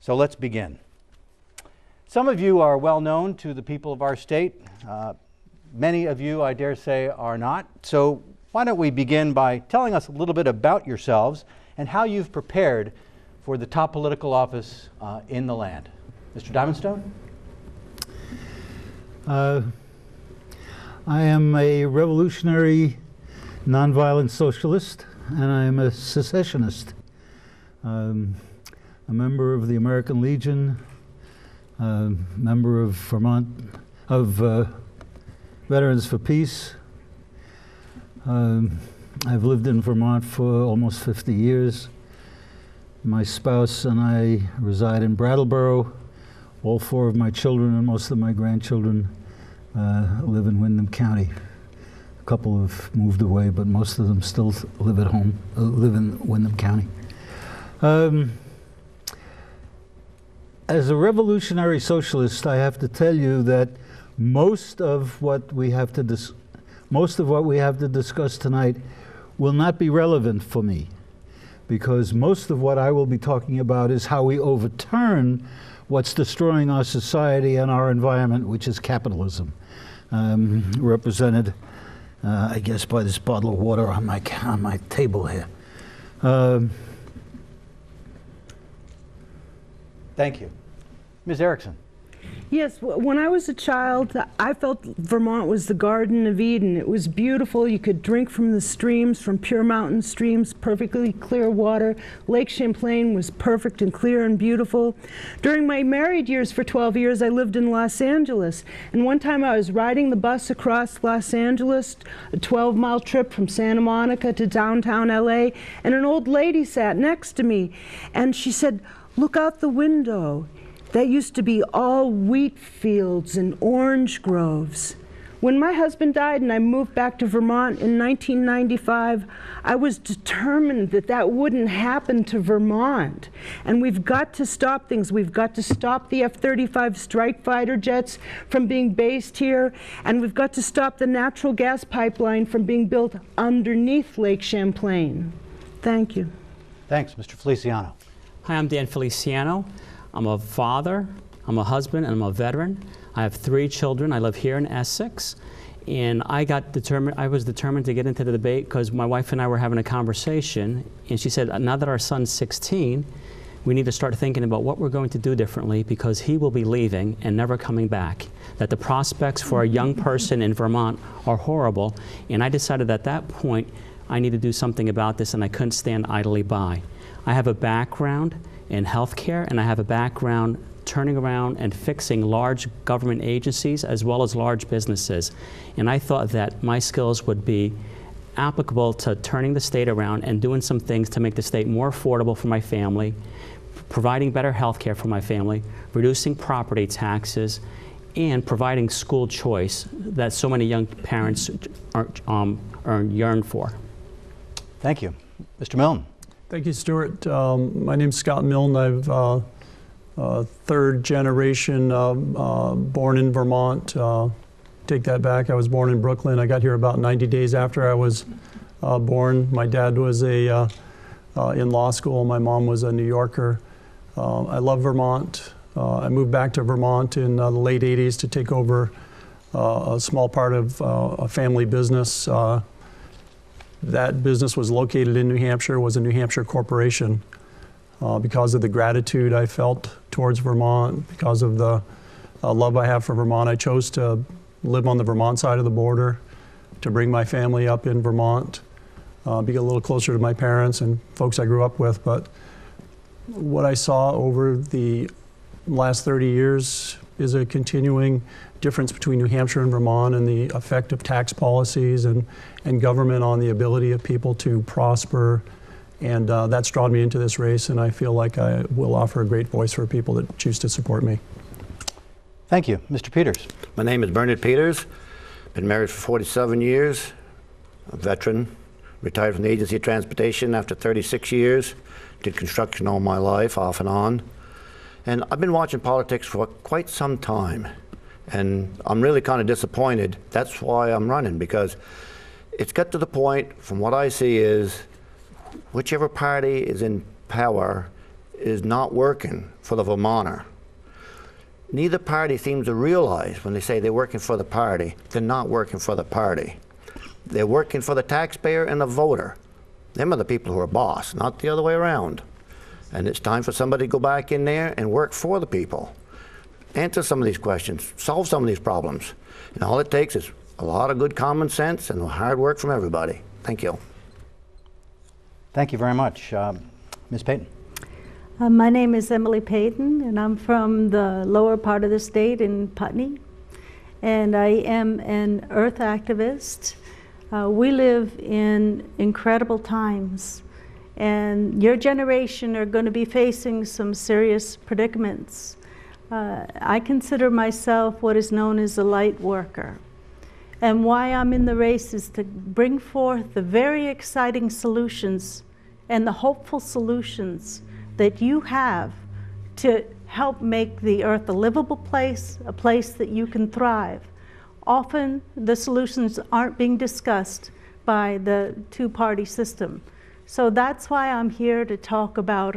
So let's begin. Some of you are well known to the people of our state. Many of you, I dare say, are not. So why don't we begin by telling us a little bit about yourselves and how you've prepared for the top political office in the land. Mr. Diamondstone? I am a revolutionary, nonviolent socialist, and I am a secessionist. A member of the American Legion, a member of Vermont, Veterans for Peace. I've lived in Vermont for almost 50 years. My spouse and I reside in Brattleboro. All four of my children and most of my grandchildren live in Windham County. A couple have moved away, but most of them still live at home, live in Windham County. As a revolutionary socialist, I have to tell you that most of what we have to discuss tonight will not be relevant for me, because most of what I will be talking about is how we overturn what's destroying our society and our environment, which is capitalism, represented, I guess, by this bottle of water on my table here. Thank you. Ms. Erickson. Yes, when I was a child, I felt Vermont was the Garden of Eden. It was beautiful. You could drink from the streams, from pure mountain streams, perfectly clear water. Lake Champlain was perfect and clear and beautiful. During my married years for 12 years, I lived in Los Angeles. And one time I was riding the bus across Los Angeles, a 12-mile trip from Santa Monica to downtown LA, and an old lady sat next to me. And she said, "Look out the window. That used to be all wheat fields and orange groves." When my husband died and I moved back to Vermont in 1995, I was determined that that wouldn't happen to Vermont. And we've got to stop things. We've got to stop the F-35 strike fighter jets from being based here, and we've got to stop the natural gas pipeline from being built underneath Lake Champlain. Thank you. Thanks. Mr. Feliciano. Hi, I'm Dan Feliciano. I'm a father, I'm a husband, and I'm a veteran. I have 3 children. I live here in Essex. And I was determined to get into the debate because my wife and I were having a conversation, and she said, now that our son's 16, we need to start thinking about what we're going to do differently, because he will be leaving and never coming back. That the prospects for a young person in Vermont are horrible. And I decided at that point I need to do something about this, and I couldn't stand idly by. I have a background in healthcare, and I have a background turning around and fixing large government agencies as well as large businesses. And I thought that my skills would be applicable to turning the state around and doing some things to make the state more affordable for my family, providing better healthcare for my family, reducing property taxes, and providing school choice that so many young parents yearn for. Thank you. Mr. Milne. Thank you, Stuart. My name's Scott Milne. I'm third generation born in Vermont. Take that back. I was born in Brooklyn. I got here about 90 days after I was born. My dad was in law school. My mom was a New Yorker. I love Vermont. I moved back to Vermont in the late 80s to take over a small part of a family business. That business was located in New Hampshire, was a New Hampshire corporation. Because of the gratitude I felt towards Vermont, because of the love I have for Vermont, I chose to live on the Vermont side of the border, to bring my family up in Vermont, be a little closer to my parents and folks I grew up with. But what I saw over the last 30 years is a continuing difference between New Hampshire and Vermont, and the effect of tax policies and government on the ability of people to prosper. And that's drawn me into this race, and I feel like I will offer a great voice for people that choose to support me. Thank you. Mr. Peters. My name is Bernard Peters. Been married for 47 years, a veteran, retired from the Agency of Transportation after 36 years, did construction all my life, off and on. And I've been watching politics for quite some time. And I'm really kind of disappointed. That's why I'm running, because it's got to the point, from what I see, is whichever party is in power is not working for the Vermonter. Neither party seems to realize when they say they're working for the party, they're not working for the party. They're working for the taxpayer and the voter. Them are the people who are boss, not the other way around. And it's time for somebody to go back in there and work for the people. Answer some of these questions, solve some of these problems. And all it takes is a lot of good common sense and hard work from everybody. Thank you. Thank you very much. Ms. Payton. My name is Emily Payton, and I'm from the lower part of the state in Putney. And I am an earth activist. We live in incredible times, and your generation are going to be facing some serious predicaments. I consider myself what is known as a light worker. And why I'm in the race is to bring forth the very exciting solutions and the hopeful solutions that you have to help make the earth a livable place, a place that you can thrive. Often the solutions aren't being discussed by the two-party system. So that's why I'm here to talk about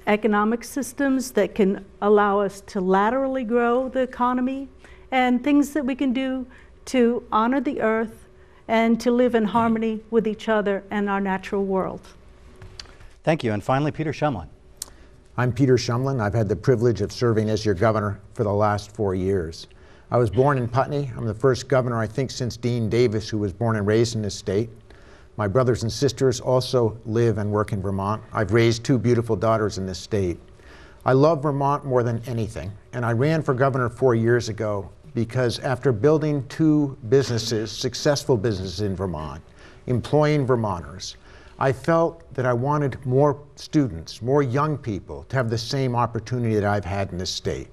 economic systems that can allow us to laterally grow the economy and things that we can do to honor the earth and to live in harmony with each other and our natural world. Thank you. And finally, Peter Shumlin. I'm Peter Shumlin. I've had the privilege of serving as your governor for the last 4 years. I was born in Putney. I'm the first governor, I think, since Dean Davis, who was born and raised in this state. My brothers and sisters also live and work in Vermont. I've raised 2 beautiful daughters in this state. I love Vermont more than anything, and I ran for governor 4 years ago because after building 2 businesses, successful businesses in Vermont, employing Vermonters, I felt that I wanted more students, more young people to have the same opportunity that I've had in this state.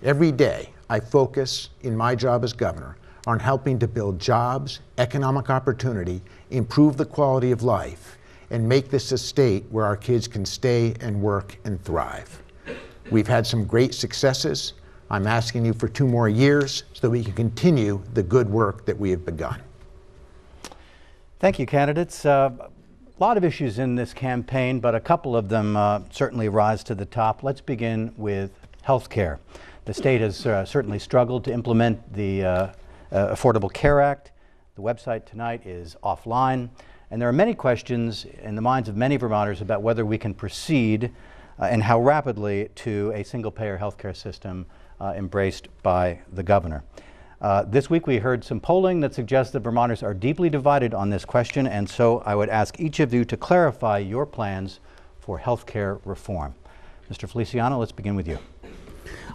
Every day, I focus in my job as governor on helping to build jobs, economic opportunity, improve the quality of life, and make this a state where our kids can stay and work and thrive. We've had some great successes. I'm asking you for 2 more years so that we can continue the good work that we have begun. Thank you, candidates. A lot of issues in this campaign, but a couple of them certainly rise to the top. Let's begin with health care. The state has certainly struggled to implement the Affordable Care Act. The website tonight is offline, and there are many questions in the minds of many Vermonters about whether we can proceed and how rapidly to a single-payer healthcare system embraced by the governor. This week we heard some polling that suggests that Vermonters are deeply divided on this question, and so I would ask each of you to clarify your plans for healthcare reform. Mr. Feliciano, let's begin with you.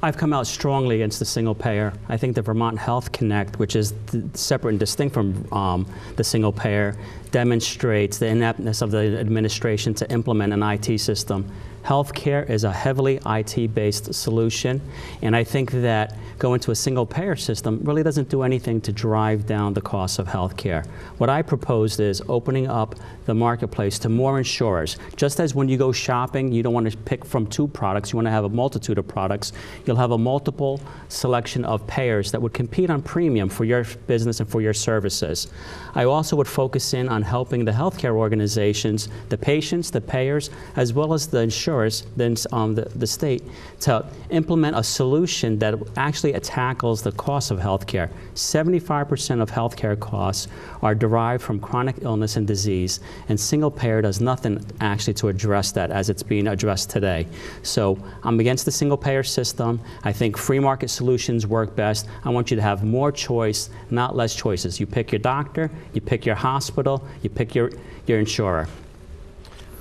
I've come out strongly against the single payer. I think the Vermont Health Connect, which is separate and distinct from the single payer, demonstrates the ineptness of the administration to implement an IT system. Healthcare is a heavily IT-based solution, and I think that going to a single payer system really doesn't do anything to drive down the cost of healthcare. What I proposed is opening up the marketplace to more insurers. Just as when you go shopping, you don't want to pick from 2 products, you want to have a multitude of products, you'll have a multiple selection of payers that would compete on premium for your business and for your services. I also would focus in on helping the healthcare organizations, the patients, the payers, as well as the insurers, the state, to implement a solution that actually tackles the cost of healthcare. 75% of healthcare costs are derived from chronic illness and disease, and single payer does nothing actually to address that as it's being addressed today. So I'm against the single payer system. I think free market solutions work best. I want you to have more choice, not less choices. You pick your doctor, you pick your hospital, you pick your insurer.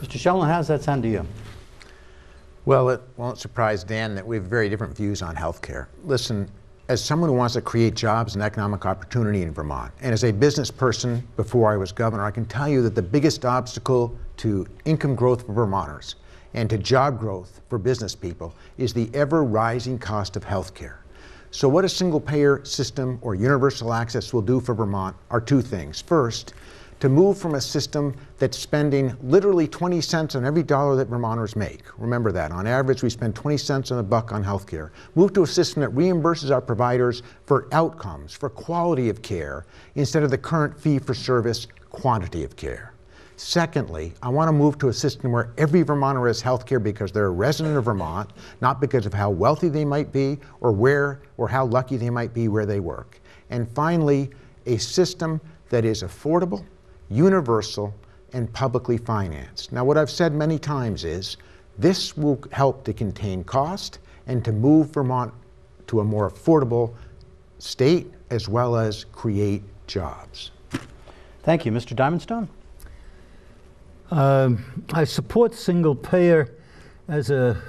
Mr. Shumlin, how does that sound to you? Well, it won't surprise Dan that we have very different views on healthcare. Listen, as someone who wants to create jobs and economic opportunity in Vermont, and as a business person before I was governor, I can tell you that the biggest obstacle to income growth for Vermonters and to job growth for business people is the ever-rising cost of healthcare. So what a single-payer system or universal access will do for Vermont are 2 things. First, to move from a system that's spending literally 20 cents on every dollar that Vermonters make. Remember that. On average, we spend 20 cents on the buck on healthcare. Move to a system that reimburses our providers for outcomes, for quality of care, instead of the current fee-for-service quantity of care. Secondly, I want to move to a system where every Vermonter has health care because they're a resident of Vermont, not because of how wealthy they might be or how lucky they might be where they work. And finally, a system that is affordable, universal, and publicly financed. Now, what I've said many times is this will help to contain cost and to move Vermont to a more affordable state as well as create jobs. Thank you. Mr. Diamondstone? I support single payer as a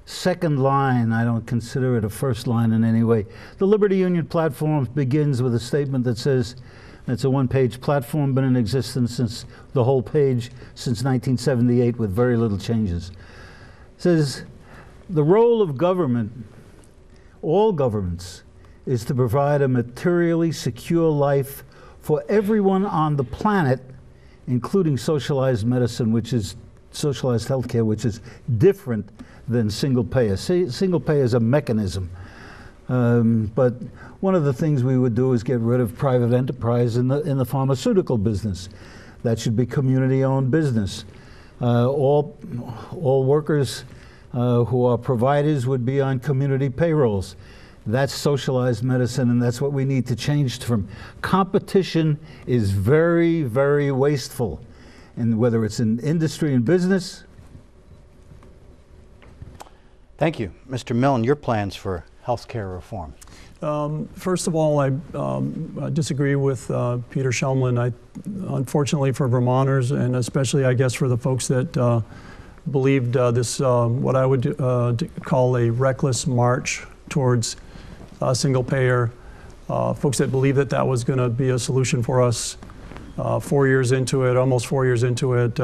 second line. I don't consider it a first line in any way. The Liberty Union platform begins with a statement that says, it's a one-page platform, been in existence since the whole page since 1978 with very little changes. It says, the role of government, all governments, is to provide a materially secure life for everyone on the planet, including socialized medicine, which is socialized healthcare, which is different than single payer. Single payer is a mechanism. But one of the things we would do is get rid of private enterprise in the pharmaceutical business. That should be community-owned business. All workers who are providers would be on community payrolls. That's socialized medicine, and that's what we need to change from. Competition is very, very wasteful, and whether it's in industry and business. Thank you. Mr. Milne, your plans for health care reform? First of all, I disagree with Peter Shumlin. Unfortunately for Vermonters, and especially I guess for the folks that believed this, what I would call a reckless march towards single payer, folks that believe that that was going to be a solution for us 4 years into it, almost 4 years into it,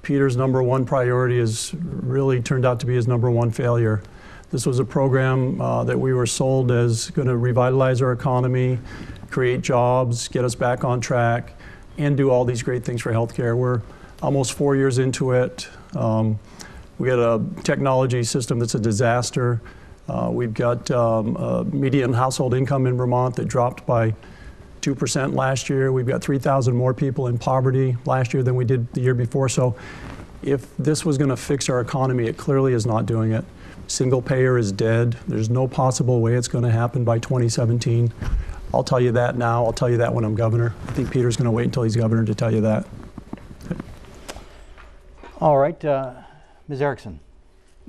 Peter's number one priority has really turned out to be his number one failure. This was a program that we were sold as going to revitalize our economy, create jobs, get us back on track, and do all these great things for healthcare. We're almost 4 years into it. We got a technology system that's a disaster. We've got median household income in Vermont that dropped by 2% last year. We've got 3,000 more people in poverty last year than we did the year before. So if this was going to fix our economy, it clearly is not doing it. Single payer is dead. There's no possible way it's going to happen by 2017. I'll tell you that now. I'll tell you that when I'm governor. I think Peter's going to wait until he's governor to tell you that. All right. Ms. Erickson.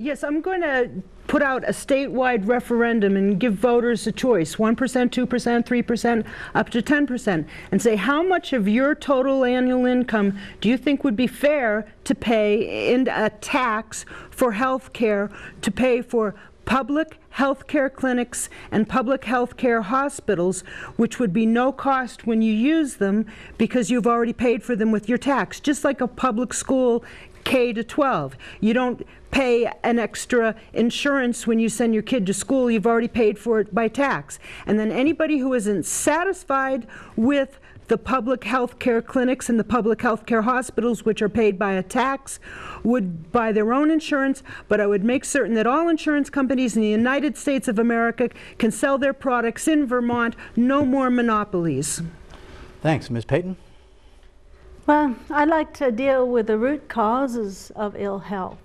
Yes, I'm going to put out a statewide referendum and give voters a choice, 1%, 2%, 3%, up to 10%, and say how much of your total annual income do you think would be fair to pay in a tax for health care, to pay for public health care clinics and public health care hospitals, which would be no cost when you use them because you've already paid for them with your tax, just like a public school K to 12. You don't pay an extra insurance when you send your kid to school. You've already paid for it by tax. And then anybody who isn't satisfied with the public health care clinics and the public health care hospitals, which are paid by a tax, would buy their own insurance, but I would make certain that all insurance companies in the United States of America can sell their products in Vermont. No more monopolies. Thanks. Ms. Payton? Well, I'd like to deal with the root causes of ill health.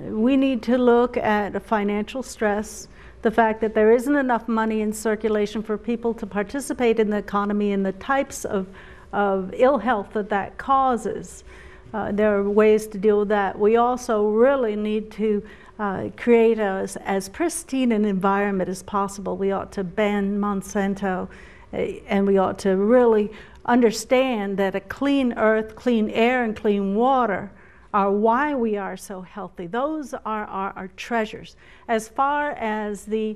We need to look at financial stress, the fact that there isn't enough money in circulation for people to participate in the economy, and the types of ill health that causes. There are ways to deal with that. We also really need to create as pristine an environment as possible. We ought to ban Monsanto, and we ought to really understand that a clean earth, clean air, and clean water are why we are so healthy. Those are our treasures. As far as the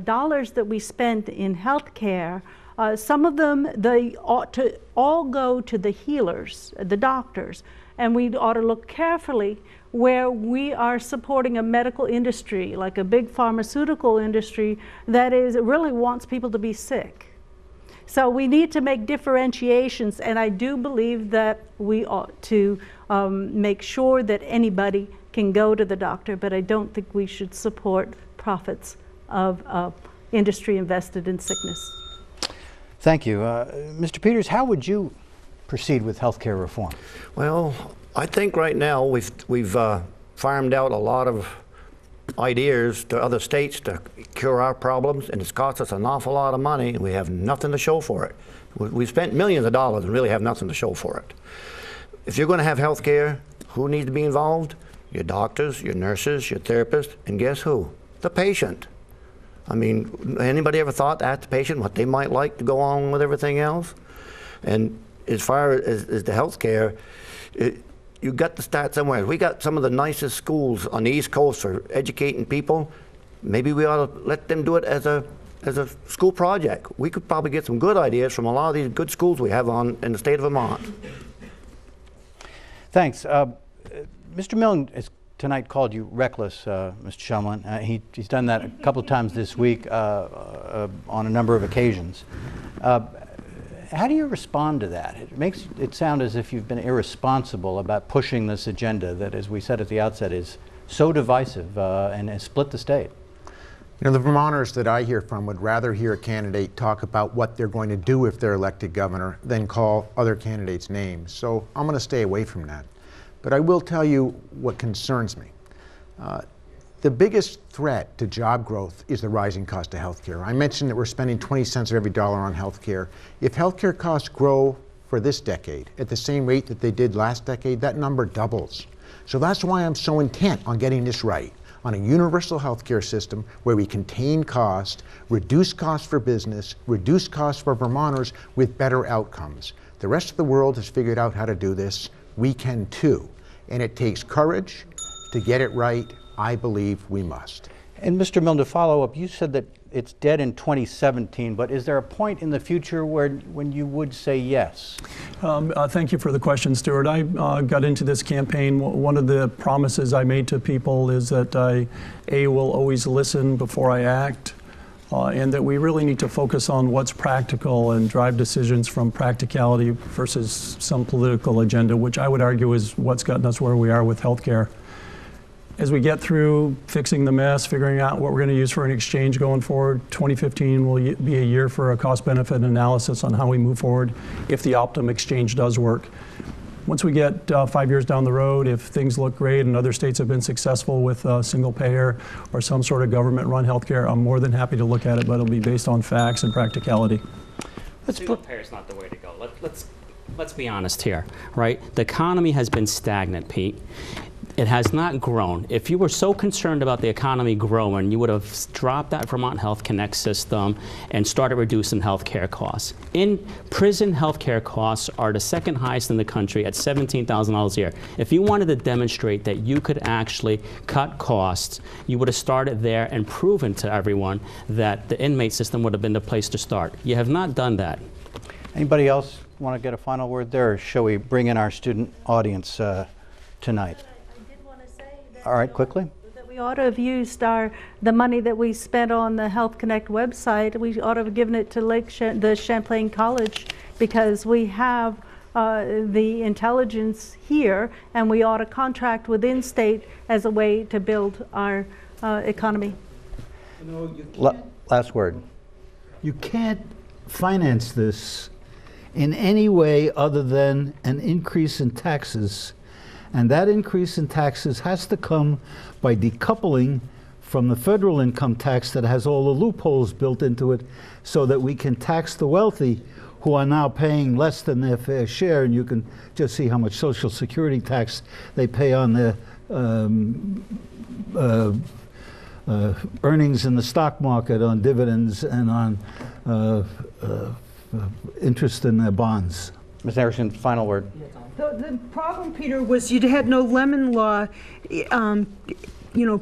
dollars that we spend in health care, some of them, they ought to all go to the healers, the doctors, and we ought to look carefully where we are supporting a medical industry, like a big pharmaceutical industry that really wants people to be sick. So we need to make differentiations, and I do believe that we ought to make sure that anybody can go to the doctor, but I don't think we should support profits of industry invested in sickness. Thank you. Mr. Peters, how would you proceed with health care reform? Well, I think right now we've farmed out a lot of ideas to other states to cure our problems, and it's cost us an awful lot of money, and we have nothing to show for it. We've spent millions of dollars and really have nothing to show for it. If you're going to have health care, who needs to be involved? Your doctors, your nurses, your therapists, and guess who? The patient. I mean, anybody ever thought to ask the patient what they might like to go on with everything else? And as far as the health care, you've got to start somewhere. We got some of the nicest schools on the East Coast for educating people. Maybe we ought to let them do it as a school project. We could probably get some good ideas from a lot of these good schools we have in the state of Vermont. Thanks. Mr. Milne has tonight called you reckless, Mr. Shumlin. He's done that a couple of times this week on a number of occasions. How do you respond to that? It makes it sound as if you've been irresponsible about pushing this agenda that, as we said at the outset, is so divisive and has split the state. You know, the Vermonters that I hear from would rather hear a candidate talk about what they're going to do if they're elected governor than call other candidates names. So I'm going to stay away from that. But I will tell you what concerns me. The biggest threat to job growth is the rising cost of health care. I mentioned that we're spending 20 cents of every dollar on health care. If health care costs grow for this decade at the same rate that they did last decade, that number doubles. So that's why I'm so intent on getting this right, on a universal health care system where we contain cost, reduce costs for business, reduce costs for Vermonters with better outcomes. The rest of the world has figured out how to do this. We can too. And it takes courage to get it right. I believe we must. And Mr. Milne, to follow up, you said that it's dead in 2017, but is there a point in the future when you would say yes? Thank you for the question, Stuart. I got into this campaign. One of the promises I made to people is that I, will always listen before I act, and that we really need to focus on what's practical and drive decisions from practicality versus some political agenda, which I would argue is what's gotten us where we are with healthcare. As we get through fixing the mess, figuring out what we're going to use for an exchange going forward, 2015 will be a year for a cost-benefit analysis on how we move forward if the Optum exchange does work. Once we get 5 years down the road, if things look great and other states have been successful with single payer or some sort of government-run healthcare, I'm more than happy to look at it, but it'll be based on facts and practicality. Single payer is not the way to go. Let's be honest here, right? The economy has been stagnant, Pete. It has not grown. If you were so concerned about the economy growing, you would have dropped that Vermont Health Connect system and started reducing health care costs. In prison health care costs are the second highest in the country at $17,000 a year. If you wanted to demonstrate that you could actually cut costs, you would have started there and proven to everyone that the inmate system would have been the place to start. You have not done that. Anybody else want to get a final word there, or shall we bring in our student audience tonight? All right, quickly. That we ought to have used the money that we spent on the Health Connect website. We ought to have given it to the Champlain College, because we have the intelligence here, and we ought to contract within state as a way to build our economy. You know, last word. You can't finance this in any way other than an increase in taxes. And that increase in taxes has to come by decoupling from the federal income tax that has all the loopholes built into it, so that we can tax the wealthy who are now paying less than their fair share. And you can just see how much Social Security tax they pay on their earnings in the stock market, on dividends, and on interest in their bonds. Ms. Harrison, final word. The problem, Peter, was you had no lemon law,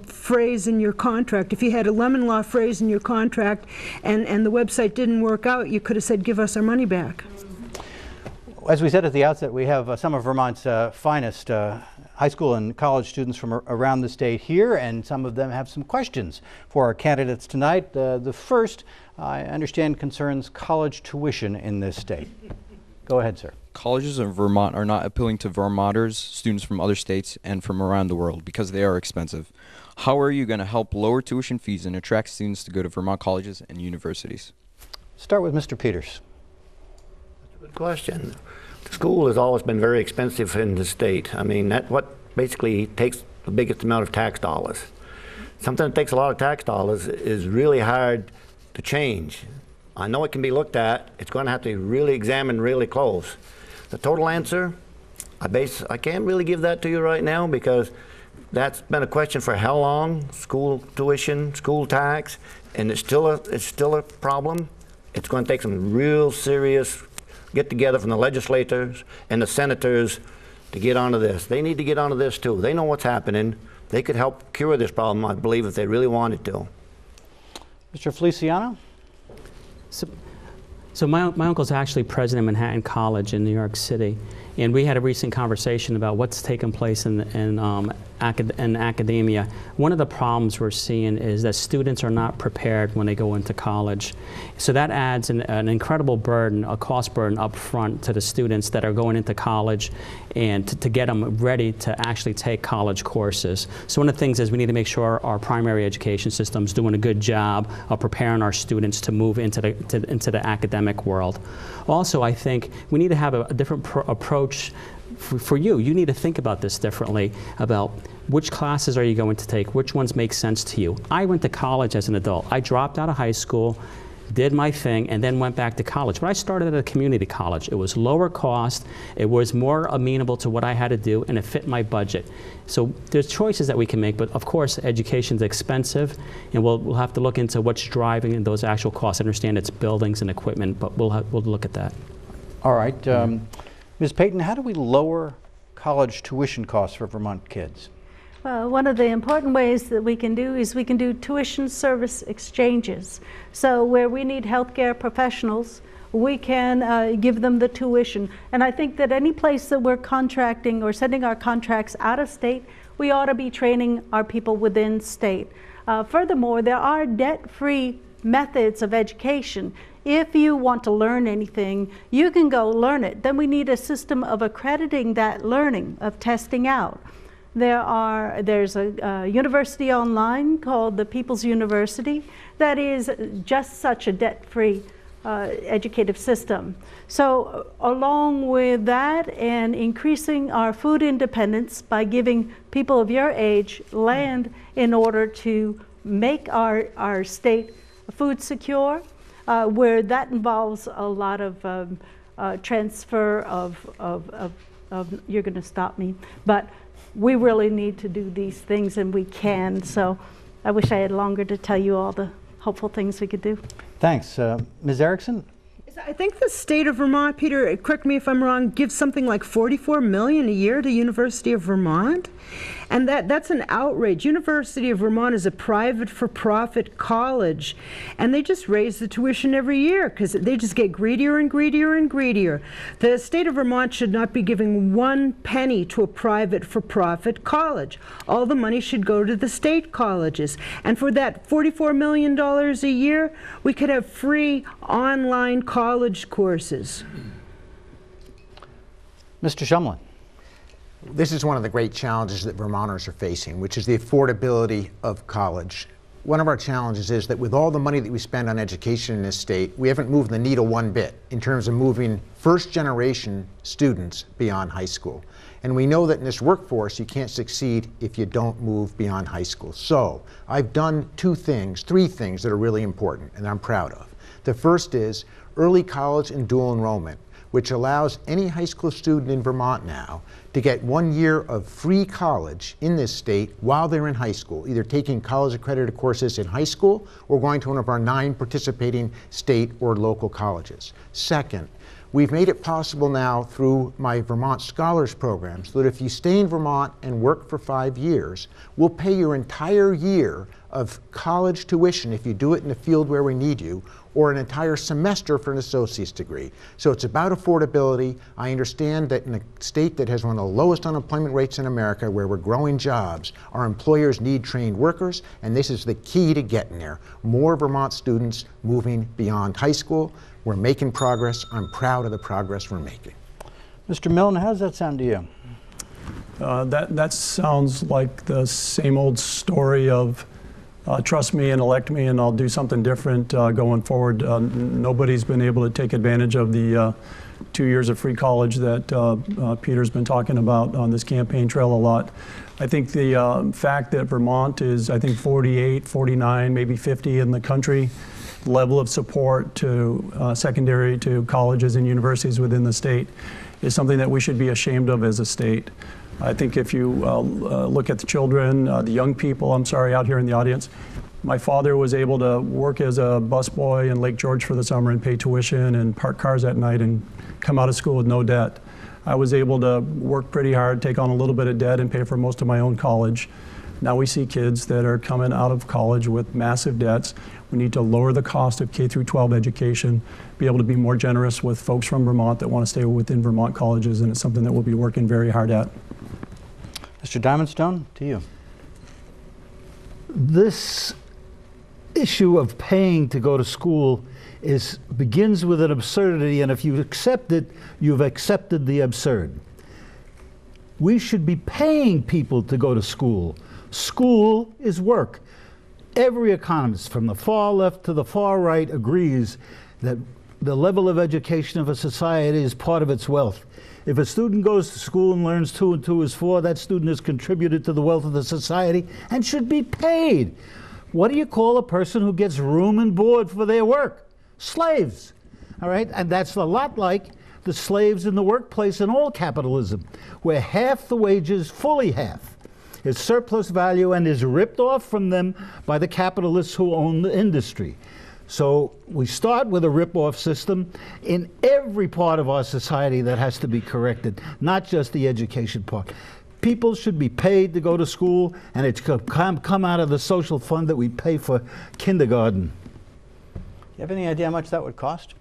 phrase in your contract. If you had a lemon law phrase in your contract and the website didn't work out, you could have said, give us our money back. As we said at the outset, we have some of Vermont's finest high school and college students from around the state here, and some of them have some questions for our candidates tonight. The first, I understand, concerns college tuition in this state. Go ahead, sir. Colleges in Vermont are not appealing to Vermonters, students from other states, and from around the world because they are expensive. How are you going to help lower tuition fees and attract students to go to Vermont colleges and universities? Start with Mr. Peters. That's a good question. School has always been very expensive in the state. I mean, that's what basically takes the biggest amount of tax dollars. Something that takes a lot of tax dollars is really hard to change. I know it can be looked at. It's going to have to be really examined really close. The total answer, I can't really give that to you right now because that's been a question for how long? School tuition, school tax, and it's still a problem. It's going to take some real serious get together from the legislators and the senators to get onto this. They need to get onto this too. They know what's happening. They could help cure this problem, I believe, if they really wanted to. Mr. Feliciano? So my uncle's actually president of Manhattan College in New York City, and we had a recent conversation about what's taken place in academia. One of the problems we're seeing is that students are not prepared when they go into college. So that adds an incredible burden, a cost burden up front to the students that are going into college and to get them ready to actually take college courses. So one of the things is we need to make sure our primary education system is doing a good job of preparing our students to move into the academic world. Also, I think we need to have a different approach for you. You need to think about this differently, about which classes are you going to take, which ones make sense to you. I went to college as an adult. I dropped out of high school, did my thing, and then went back to college. But I started at a community college. It was lower cost, it was more amenable to what I had to do, and it fit my budget. So there's choices that we can make, but of course education's expensive, and we'll have to look into what's driving those actual costs. I understand it's buildings and equipment, but we'll look at that. All right. Ms. Payton, how do we lower college tuition costs for Vermont kids? Well, one of the important ways that we can do is we can do tuition service exchanges. So where we need healthcare professionals, we can give them the tuition. And I think that any place that we're contracting or sending our contracts out of state, we ought to be training our people within state. Furthermore, there are debt-free methods of education. If you want to learn anything, you can go learn it. Then we need a system of accrediting that learning, of testing out. There's a university online called the People's University that is just such a debt-free educative system. So along with that and increasing our food independence by giving people of your age land in order to make our state food secure, where that involves a lot of transfer of you're going to stop me, but we really need to do these things, and we can. So I wish I had longer to tell you all the hopeful things we could do. Thanks. Ms. Erickson? I think the state of Vermont, Peter, correct me if I'm wrong, gives something like $44 million a year to University of Vermont. And that's an outrage. University of Vermont is a private for-profit college, and they just raise the tuition every year because they just get greedier and greedier and greedier. The state of Vermont should not be giving 1 penny to a private for-profit college. All the money should go to the state colleges. And for that $44 million a year, we could have free online college courses. Mr. Shumlin. This is one of the great challenges that Vermonters are facing, which is the affordability of college. One of our challenges is that with all the money that we spend on education in this state, we haven't moved the needle one bit in terms of moving first-generation students beyond high school. And we know that in this workforce, you can't succeed if you don't move beyond high school. So I've done three things that are really important and I'm proud of. The first is early college and dual enrollment, which allows any high school student in Vermont now to get 1 year of free college in this state while they're in high school, either taking college accredited courses in high school or going to one of our 9 participating state or local colleges. Second, we've made it possible now through my Vermont Scholars Program so that if you stay in Vermont and work for 5 years, we'll pay your entire year of college tuition if you do it in the field where we need you, or an entire semester for an associate's degree. So it's about affordability. I understand that in a state that has one of the lowest unemployment rates in America, where we're growing jobs, our employers need trained workers, and this is the key to getting there. More Vermont students moving beyond high school. We're making progress. I'm proud of the progress we're making. Mr. Milne, how does that sound to you? That sounds like the same old story of trust me and elect me, and I'll do something different going forward. Nobody's been able to take advantage of the 2 years of free college that Peter's been talking about on this campaign trail a lot. I think the fact that Vermont is, I think, 48, 49, maybe 50 in the country level of support to secondary to colleges and universities within the state is something that we should be ashamed of as a state. I think if you look at the children, the young people, I'm sorry, out here in the audience, my father was able to work as a busboy in Lake George for the summer and pay tuition and park cars at night and come out of school with no debt. I was able to work pretty hard, take on a little bit of debt, and pay for most of my own college. Now we see kids that are coming out of college with massive debts. We need to lower the cost of K through 12 education, be able to be more generous with folks from Vermont that want to stay within Vermont colleges, and it's something that we'll be working very hard at. Mr. Diamondstone, to you. This issue of paying to go to school begins with an absurdity, and if you accept it, you've accepted the absurd. We should be paying people to go to school. School is work. Every economist, from the far left to the far right, agrees that the level of education of a society is part of its wealth. If a student goes to school and learns 2 and 2 is 4, that student has contributed to the wealth of the society and should be paid. What do you call a person who gets room and board for their work? Slaves. All right? And that's a lot like the slaves in the workplace in all capitalism, where half the wages, fully half, is surplus value and is ripped off from them by the capitalists who own the industry. So we start with a rip-off system in every part of our society that has to be corrected, not just the education part. People should be paid to go to school, and it's come out of the social fund that we pay for kindergarten. You have any idea how much that would cost?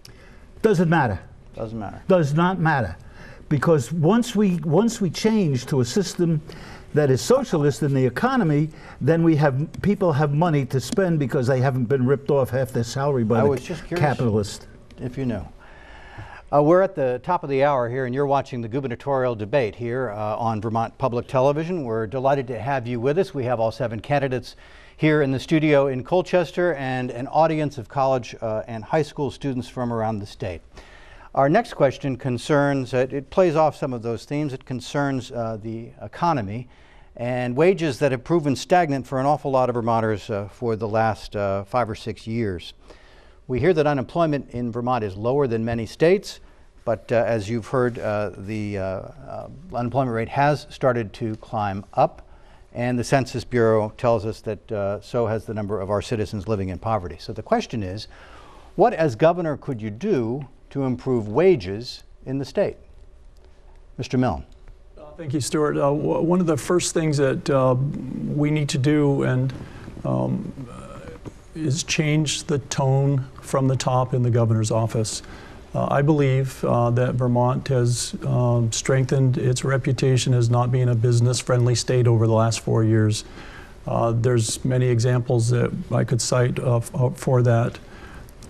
Doesn't matter. Doesn't matter. Does not matter. Because once we change to a system that is socialist in the economy, then people have money to spend because they haven't been ripped off half their salary by the capitalist. If you know. We're at the top of the hour here, and you're watching the gubernatorial debate here on Vermont Public Television. We're delighted to have you with us. We have all 7 candidates here in the studio in Colchester and an audience of college and high school students from around the state. Our next question concerns, it plays off some of those themes. It concerns the economy and wages that have proven stagnant for an awful lot of Vermonters for the last 5 or 6 years. We hear that unemployment in Vermont is lower than many states, but as you've heard, the unemployment rate has started to climb up, and the Census Bureau tells us that so has the number of our citizens living in poverty. So the question is, what as governor could you do to improve wages in the state? Mr. Milne. Thank you, Stuart. One of the first things that we need to do is change the tone from the top in the governor's office. I believe that Vermont has strengthened its reputation as not being a business-friendly state over the last 4 years. There's many examples that I could cite for that.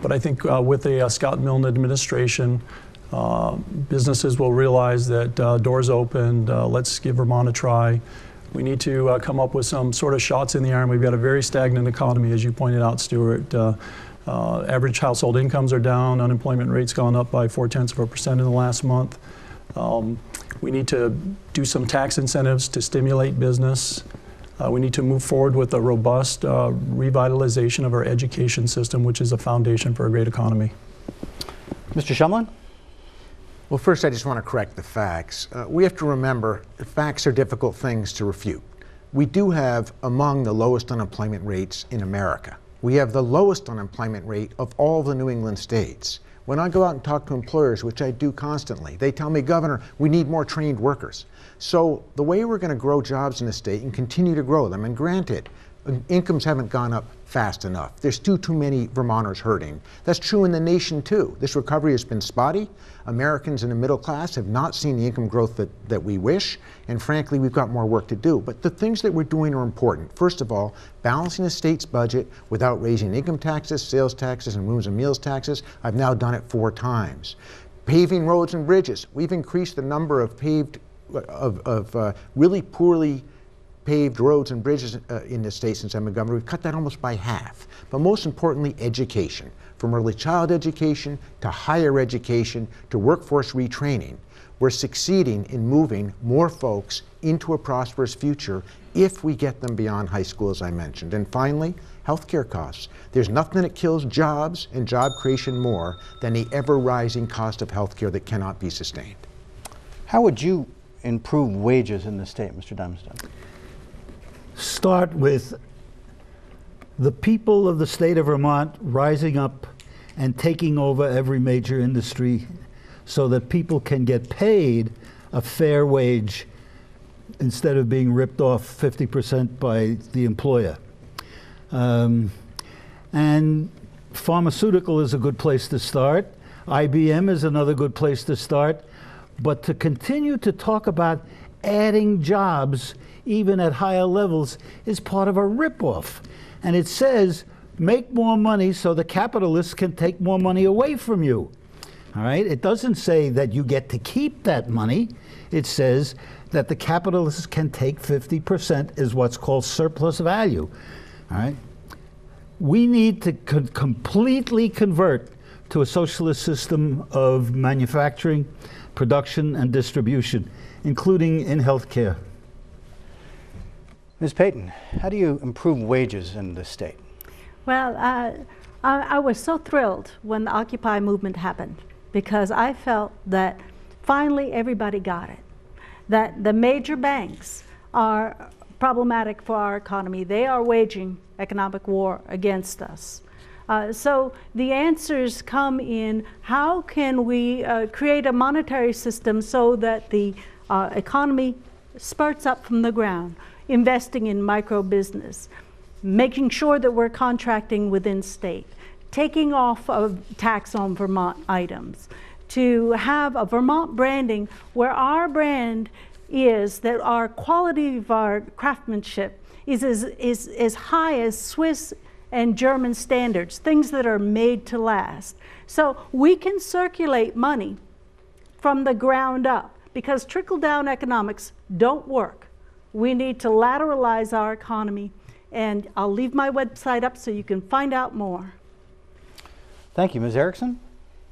But I think with the Scott Milne administration, businesses will realize that doors opened, let's give Vermont a try. We need to come up with some sort of shots in the arm. We've got a very stagnant economy, as you pointed out, Stuart. Average household incomes are down, unemployment rate's gone up by 0.4% in the last month. We need to do some tax incentives to stimulate business. We need to move forward with a robust revitalization of our education system, which is a foundation for a great economy. Mr. Shumlin? Well, first I just want to correct the facts. We have to remember that facts are difficult things to refute. We do have among the lowest unemployment rates in America. We have the lowest unemployment rate of all the New England states. When I go out and talk to employers, which I do constantly, they tell me, Governor, we need more trained workers. So the way we're going to grow jobs in the state and continue to grow them, and granted, incomes haven't gone up fast enough. There's too many Vermonters hurting. That's true in the nation too. This recovery has been spotty. Americans in the middle class have not seen the income growth that we wish, and frankly, we've got more work to do. But the things that we're doing are important. First of all, balancing the state's budget without raising income taxes, sales taxes, and rooms and meals taxes. I've now done it 4 times. Paving roads and bridges. We've increased the number of paved, really poorly paved roads and bridges in the state since I'm a governor. We've cut that almost by half. But most importantly, education. From early child education to higher education to workforce retraining. We're succeeding in moving more folks into a prosperous future if we get them beyond high school, as I mentioned. And finally, healthcare costs. There's nothing that kills jobs and job creation more than the ever-rising cost of healthcare that cannot be sustained. How would you improve wages in the state, Mr. Dimestone? Start with the people of the state of Vermont rising up and taking over every major industry so that people can get paid a fair wage instead of being ripped off 50% by the employer. And pharmaceutical is a good place to start. IBM is another good place to start. But to continue to talk about adding jobs even at higher levels is part of a ripoff. And it says, make more money so the capitalists can take more money away from you. All right? It doesn't say that you get to keep that money. It says that the capitalists can take 50% is what's called surplus value. All right? We need to completely convert to a socialist system of manufacturing, production, and distribution, including in healthcare. Ms. Payton, how do you improve wages in the state? Well, I was so thrilled when the Occupy movement happened because I felt that finally everybody got it, that the major banks are problematic for our economy. They are waging economic war against us. So the answers come in how can we create a monetary system so that the economy spurts up from the ground, investing in micro business, making sure that we're contracting within state, taking off of tax on Vermont items, to have a Vermont branding where our brand is that our quality of our craftsmanship is as high as Swiss and German standards, things that are made to last. So we can circulate money from the ground up because trickle-down economics don't work. We need to lateralize our economy, and I'll leave my website up so you can find out more. Thank you. Ms. Erickson?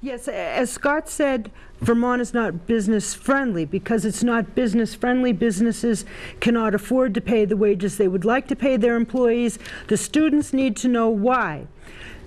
Yes, as Scott said, Vermont is not business friendly. Because it's not business friendly, businesses cannot afford to pay the wages they would like to pay their employees. The students need to know why.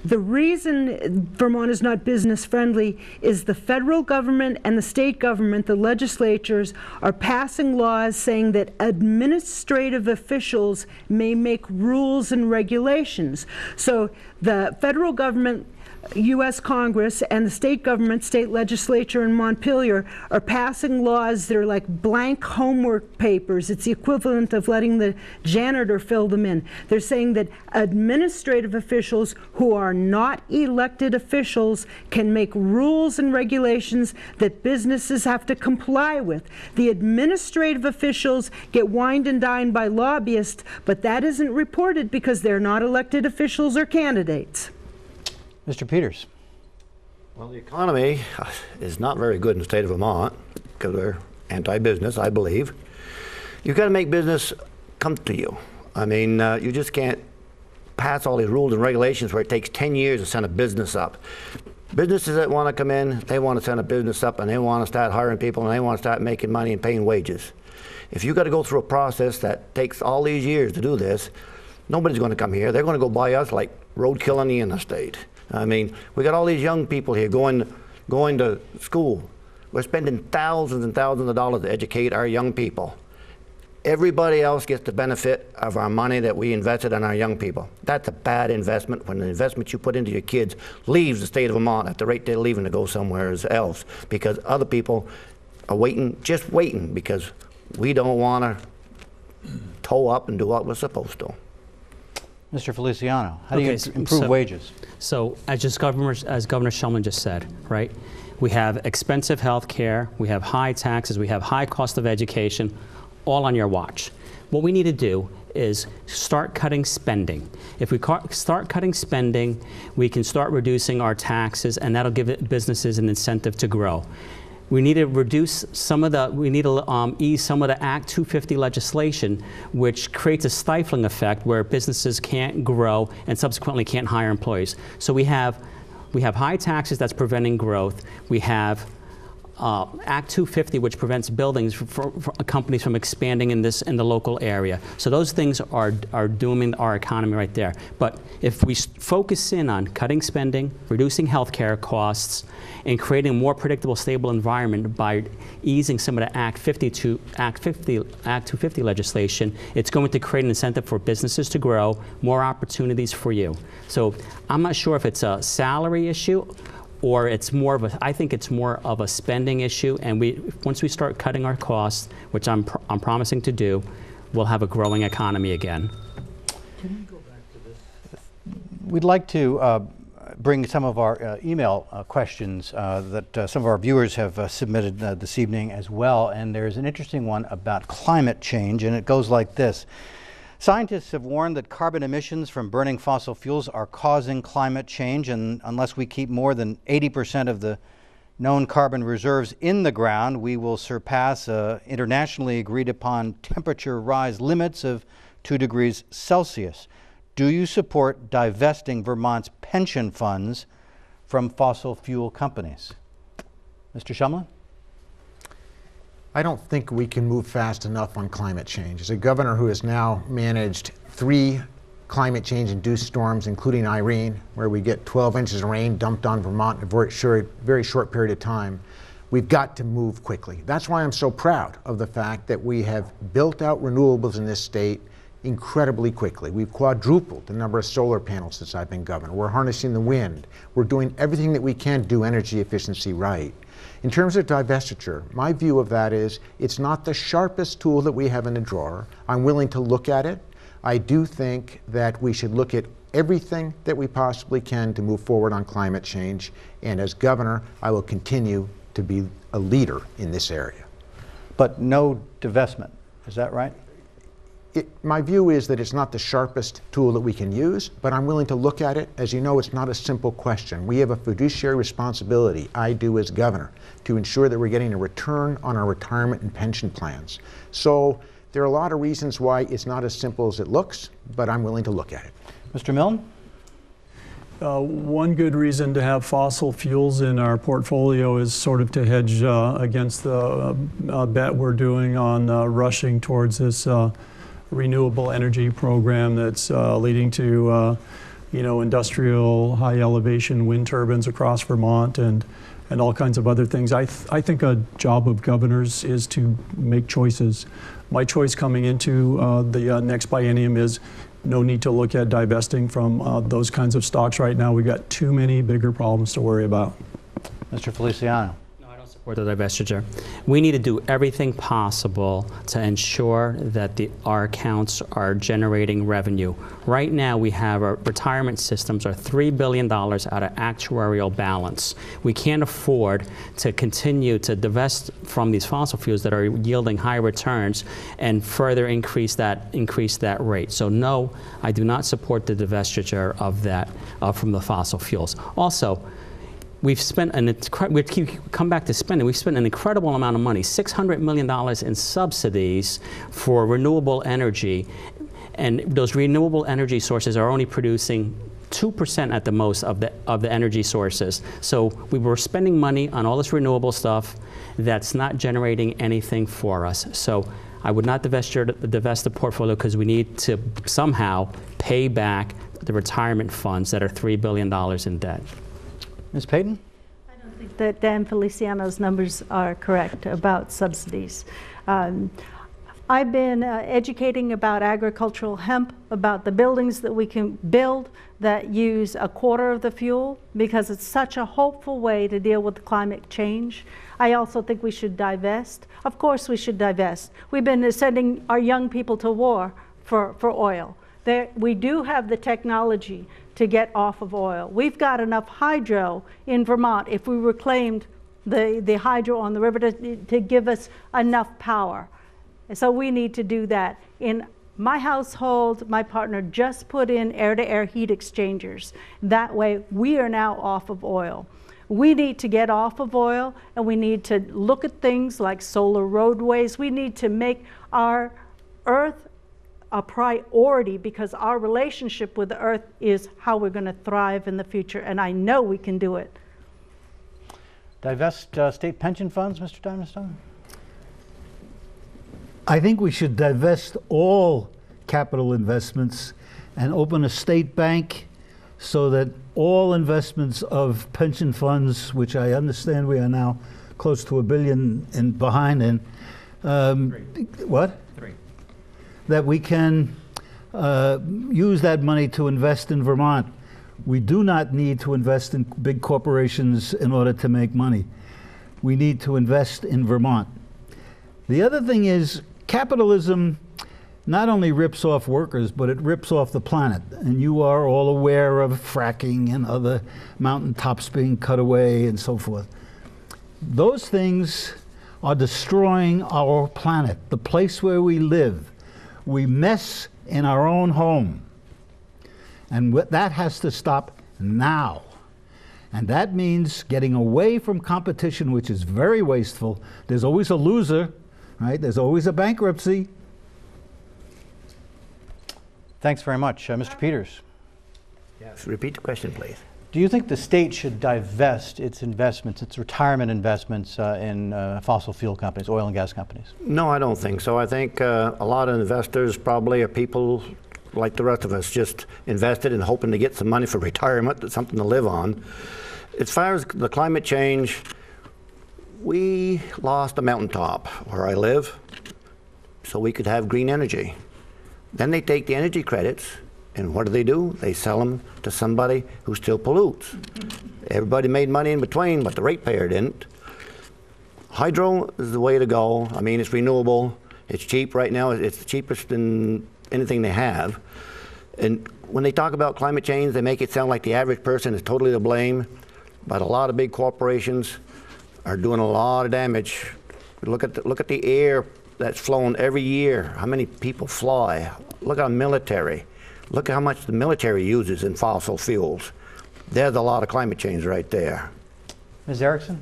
The reason Vermont is not business friendly is the federal government and the state government, the legislatures, are passing laws saying that administrative officials may make rules and regulations. So the federal government, U.S. Congress, and the state government, state legislature in Montpelier are passing laws that are like blank homework papers. It's the equivalent of letting the janitor fill them in. They're saying that administrative officials who are not elected officials can make rules and regulations that businesses have to comply with. The administrative officials get wined and dined by lobbyists, but that isn't reported because they're not elected officials or candidates. Mr. Peters. Well, the economy is not very good in the state of Vermont because we're anti-business, I believe. You've got to make business come to you. I mean, you just can't pass all these rules and regulations where it takes 10 years to send a business up. Businesses that want to come in, they want to send a business up and they want to start hiring people and they want to start making money and paying wages. If you've got to go through a process that takes all these years to do this, nobody's going to come here. They're going to go buy us like roadkill in the interstate. I mean, we got all these young people here going to school. We're spending thousands and thousands of dollars to educate our young people. Everybody else gets the benefit of our money that we invested in our young people. That's a bad investment when the investment you put into your kids leaves the state of Vermont at the rate they're leaving to go somewhere else because other people are waiting, just waiting because we don't want to toe up and do what we're supposed to. Mr. Feliciano, how do you improve wages? So as Governor Shumlin just said, right, we have expensive health care, we have high taxes, we have high cost of education, all on your watch. What we need to do is start cutting spending. If we start cutting spending, we can start reducing our taxes, and that'll give businesses an incentive to grow. We need to reduce some of the, we need to ease some of the Act 250 legislation, which creates a stifling effect where businesses can't grow and subsequently can't hire employees. So we have high taxes that's preventing growth. We have Act 250, which prevents buildings for companies from expanding in the local area. So those things are dooming our economy right there. But if we focus in on cutting spending, reducing healthcare costs, and creating a more predictable, stable environment by easing some of the Act 250 legislation, it's going to create an incentive for businesses to grow, more opportunities for you. So I'm not sure if it's a salary issue or it's more of a, I think it's more of a spending issue, and once we start cutting our costs, which I'm promising to do, we'll have a growing economy again. Can we go back to this? We'd like to bring some of our email questions that some of our viewers have submitted this evening as well, and there's an interesting one about climate change, and it goes like this. Scientists have warned that carbon emissions from burning fossil fuels are causing climate change, and unless we keep more than 80% of the known carbon reserves in the ground, we will surpass internationally agreed upon temperature rise limits of 2 degrees Celsius. Do you support divesting Vermont's pension funds from fossil fuel companies? Mr. Shumlin? I don't think we can move fast enough on climate change. As a governor who has now managed 3 climate change-induced storms, including Irene, where we get 12 inches of rain dumped on Vermont in a very short period of time, we've got to move quickly. That's why I'm so proud of the fact that we have built out renewables in this state incredibly quickly. We've quadrupled the number of solar panels since I've been governor. We're harnessing the wind. We're doing everything that we can to do energy efficiency right. In terms of divestiture, my view of that is it's not the sharpest tool that we have in the drawer. I'm willing to look at it. I do think that we should look at everything that we possibly can to move forward on climate change. And as governor, I will continue to be a leader in this area. But no divestment, is that right? My view is that it's not the sharpest tool that we can use, but I'm willing to look at it. As you know, it's not a simple question. We have a fiduciary responsibility, I do as governor, to ensure that we're getting a return on our retirement and pension plans. So there are a lot of reasons why it's not as simple as it looks, but I'm willing to look at it. Mr. Milne? One good reason to have fossil fuels in our portfolio is sort of to hedge against the bet we're doing on rushing towards this renewable energy program that's leading to industrial high elevation wind turbines across Vermont and all kinds of other things. I think a job of governors is to make choices. My choice coming into the next biennium is no need to look at divesting from those kinds of stocks right now. We've got too many bigger problems to worry about. Mr. Feliciano? Support the divestiture. We need to do everything possible to ensure that our accounts are generating revenue. Right now, we have our retirement systems are $3 billion out of actuarial balance. We can't afford to continue to divest from these fossil fuels that are yielding high returns and further increase that rate. So no, I do not support the divestiture of that from the fossil fuels. Also, we've spent we come back to spending. We've spent an incredible amount of money, $600 million in subsidies for renewable energy, and those renewable energy sources are only producing 2% at the most of the energy sources. So we were spending money on all this renewable stuff that's not generating anything for us. So I would not divest the portfolio because we need to somehow pay back the retirement funds that are $3 billion in debt. Ms. Payton? I don't think that Dan Feliciano's numbers are correct about subsidies. I've been educating about agricultural hemp, about the buildings that we can build that use a quarter of the fuel, because it's such a hopeful way to deal with climate change. I also think we should divest. Of course we should divest. We've been sending our young people to war for oil. We do have the technology to get off of oil. We've got enough hydro in Vermont if we reclaimed the hydro on the river to give us enough power. So we need to do that. In my household, my partner just put in air-to-air heat exchangers. That way we are now off of oil. We need to get off of oil, and we need to look at things like solar roadways. We need to make our earth a priority, because our relationship with the earth is how we're going to thrive in the future, and I know we can do it. Divest state pension funds, Mr. Dynasty? I think we should divest all capital investments and open a state bank so that all investments of pension funds, which I understand we are now close to $1 billion behind in, what? That we can use that money to invest in Vermont. We do not need to invest in big corporations in order to make money. We need to invest in Vermont. The other thing is, capitalism not only rips off workers, but it rips off the planet. And you are all aware of fracking and other mountaintops being cut away and so forth. Those things are destroying our planet, the place where we live. We mess in our own home. And that has to stop now. And that means getting away from competition, which is very wasteful. There's always a loser, right? There's always a bankruptcy. Thanks very much. Mr. Peters. Yes, repeat the question, please. Do you think the state should divest its investments, its retirement investments in fossil fuel companies, oil and gas companies? No, I don't think so. I think a lot of investors probably are people like the rest of us, just invested in hoping to get some money for retirement, something to live on. As far as the climate change, we lost a mountaintop where I live so we could have green energy. Then they take the energy credits, and what do? They sell them to somebody who still pollutes. Everybody made money in between, but the ratepayer didn't. Hydro is the way to go. I mean, it's renewable. It's cheap right now. It's the cheapest than anything they have. And when they talk about climate change, they make it sound like the average person is totally to blame, but a lot of big corporations are doing a lot of damage. Look at the air that's flown every year. How many people fly? Look at our military. Look at how much the military uses in fossil fuels. There's a lot of climate change right there. Ms. Erickson?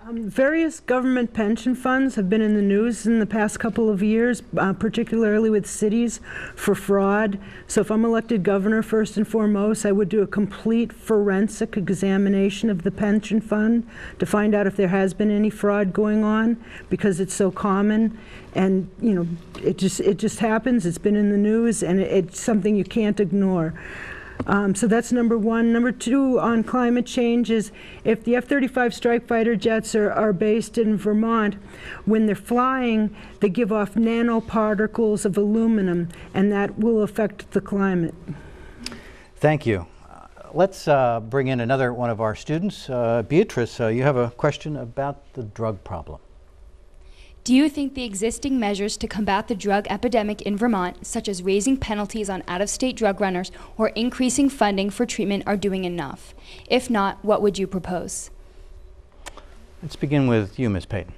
Various government pension funds have been in the news in the past couple of years, particularly with cities, for fraud. So if I'm elected governor, first and foremost, I would do a complete forensic examination of the pension fund to find out if there has been any fraud going on, because it's so common. And you know, it just happens. It's been in the news, and it's something you can't ignore. So that's number one. Number two on climate change is, if the F-35 strike fighter jets are based in Vermont, when they're flying, they give off nanoparticles of aluminum, and that will affect the climate. Thank you. Let's bring in another one of our students. Beatrice, you have a question about the drug problem. Do you think the existing measures to combat the drug epidemic in Vermont, such as raising penalties on out-of-state drug runners or increasing funding for treatment, are doing enough? If not, what would you propose? Let's begin with you, Ms. Payton.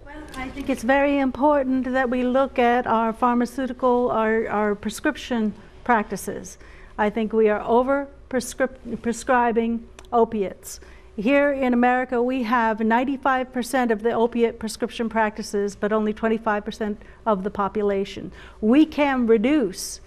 Well, I think it's very important that we look at our pharmaceutical, our prescription practices. I think we are prescribing opiates. Here in America, we have 95% of the opiate prescription practices, but only 25% of the population. We can reduce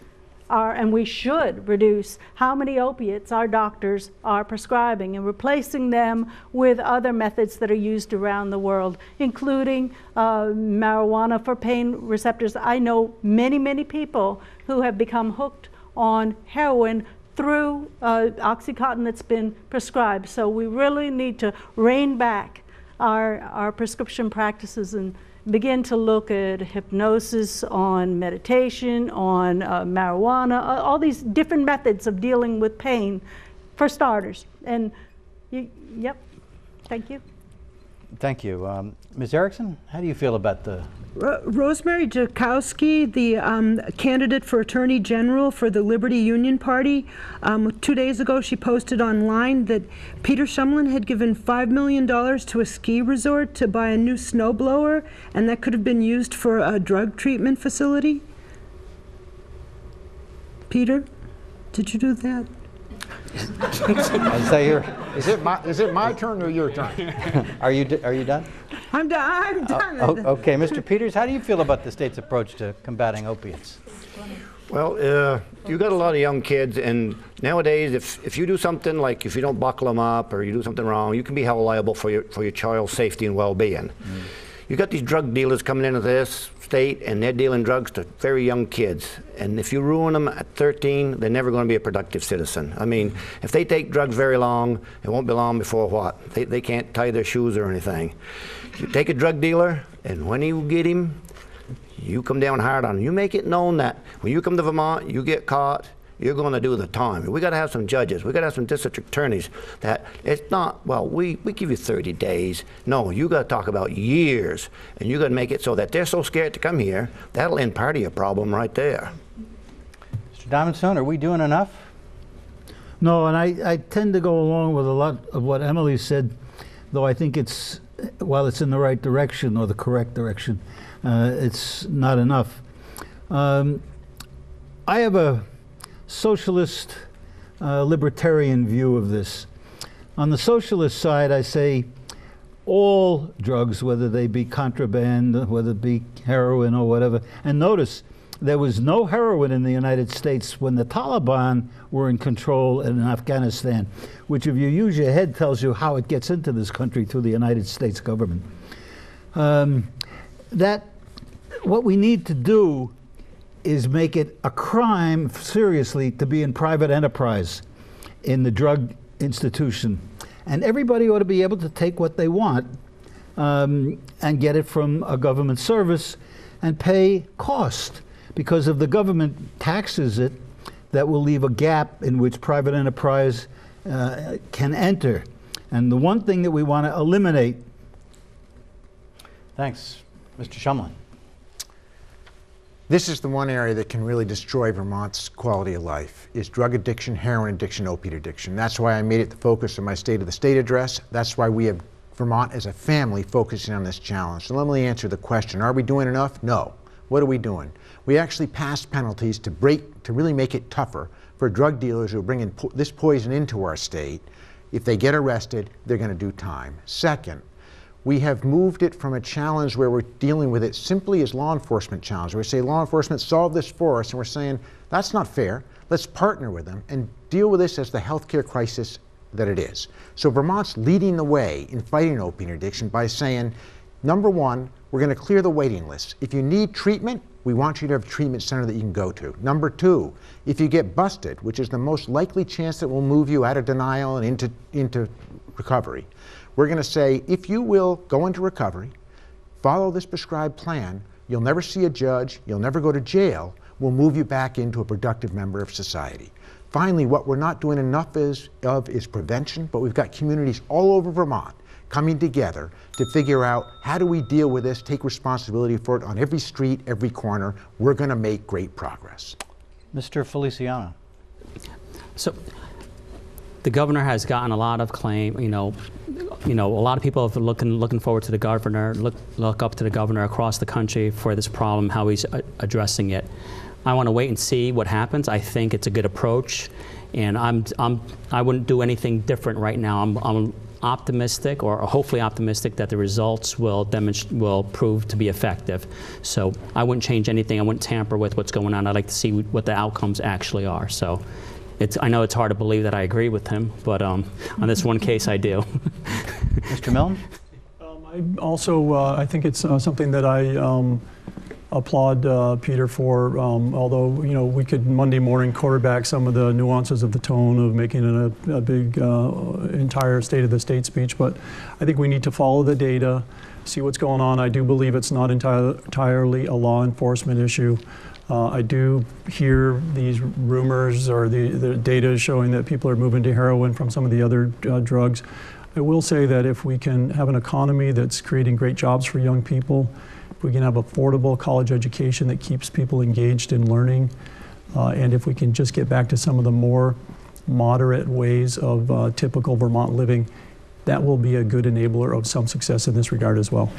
and we should reduce how many opiates our doctors are prescribing, and replacing them with other methods that are used around the world, including marijuana for pain receptors. I know many, many people who have become hooked on heroin through Oxycontin that's been prescribed. So we really need to rein back our prescription practices and begin to look at hypnosis, on meditation, on marijuana, all these different methods of dealing with pain, for starters. And yep, thank you. Thank you. Ms. Erickson, how do you feel about the... Rosemary Jakowski, the candidate for Attorney General for the Liberty Union Party, 2 days ago she posted online that Peter Shumlin had given $5 million to a ski resort to buy a new snowblower, and that could have been used for a drug treatment facility. Peter, did you do that? I say you're. Is it my turn or your turn? Are you done? I'm done. Okay, Mr. Peters, how do you feel about the state's approach to combating opiates? Well, you got a lot of young kids, and nowadays, if you do something like if you don't buckle them up or you do something wrong, you can be held liable for your child's safety and well-being. You got these drug dealers coming into this state, and they're dealing drugs to very young kids. And if you ruin them at 13, they're never going to be a productive citizen. I mean, if they take drugs very long, it won't be long before what? They can't tie their shoes or anything. You take a drug dealer, and when you get him, you come down hard on him. You make it known that when you come to Vermont, you get caught, you're going to do the time. We got to have some judges. We got to have some district attorneys that it's not, well, we give you 30 days. No, you got to talk about years, and you got to make it so that they're so scared to come here. That'll end part of your problem right there. Mr. Diamondstone, are we doing enough? No, and I tend to go along with a lot of what Emily said, though I think it's, while it's in the right direction or the correct direction, it's not enough. I have a socialist libertarian view of this. On the socialist side, I say all drugs, whether they be contraband, whether it be heroin or whatever, and notice there was no heroin in the United States when the Taliban were in control in Afghanistan, which if you use your head tells you how it gets into this country through the United States government. What we need to do is make it a crime, seriously, to be in private enterprise in the drug institution. And everybody ought to be able to take what they want and get it from a government service and pay cost. Because if the government taxes it, that will leave a gap in which private enterprise can enter. And the one thing that we want to eliminate. Thanks. Mr. Shumlin. This is the one area that can really destroy Vermont's quality of life, is drug addiction, heroin addiction, opiate addiction. That's why I made it the focus of my State of the State address. That's why we have Vermont as a family focusing on this challenge. So let me answer the question. Are we doing enough? No. What are we doing? We actually passed penalties to really make it tougher for drug dealers who are bringing this poison into our state. If they get arrested, they're going to do time. Second, we have moved it from a challenge where we're dealing with it simply as law enforcement challenge. Where we say, law enforcement, solve this for us, and we're saying, that's not fair. Let's partner with them and deal with this as the healthcare crisis that it is. So Vermont's leading the way in fighting opiate addiction by saying, number one, we're going to clear the waiting list. If you need treatment, we want you to have a treatment center that you can go to. Number two, if you get busted, which is the most likely chance that will move you out of denial and into recovery, we're going to say, if you will go into recovery, follow this prescribed plan, you'll never see a judge, you'll never go to jail, we'll move you back into a productive member of society. Finally, what we're not doing enough is prevention, but we've got communities all over Vermont coming together to figure out how do we deal with this, take responsibility for it on every street, every corner. We're going to make great progress. Mr. Feliciano. So the governor has gotten a lot of claim, a lot of people have looking forward to the governor, look up to the governor across the country for this problem, how he's addressing it. I want to wait and see what happens. I think it's a good approach, and I wouldn't do anything different right now. I'm optimistic, or hopefully optimistic, that the results will prove to be effective. So I wouldn't change anything. I wouldn't tamper with what's going on. I'd like to see what the outcomes actually are. So I know it's hard to believe that I agree with him, but on this one case I do. Mr. Milne? I also, I think it's something that I applaud Peter for, although, we could Monday morning quarterback some of the nuances of the tone of making it a big entire State of the State speech, but I think we need to follow the data, see what's going on. I do believe it's not entirely a law enforcement issue. I do hear these rumors, or the data is showing that people are moving to heroin from some of the other drugs. I will say that if we can have an economy that's creating great jobs for young people, if we can have affordable college education that keeps people engaged in learning, and if we can just get back to some of the more moderate ways of typical Vermont living, that will be a good enabler of some success in this regard as well.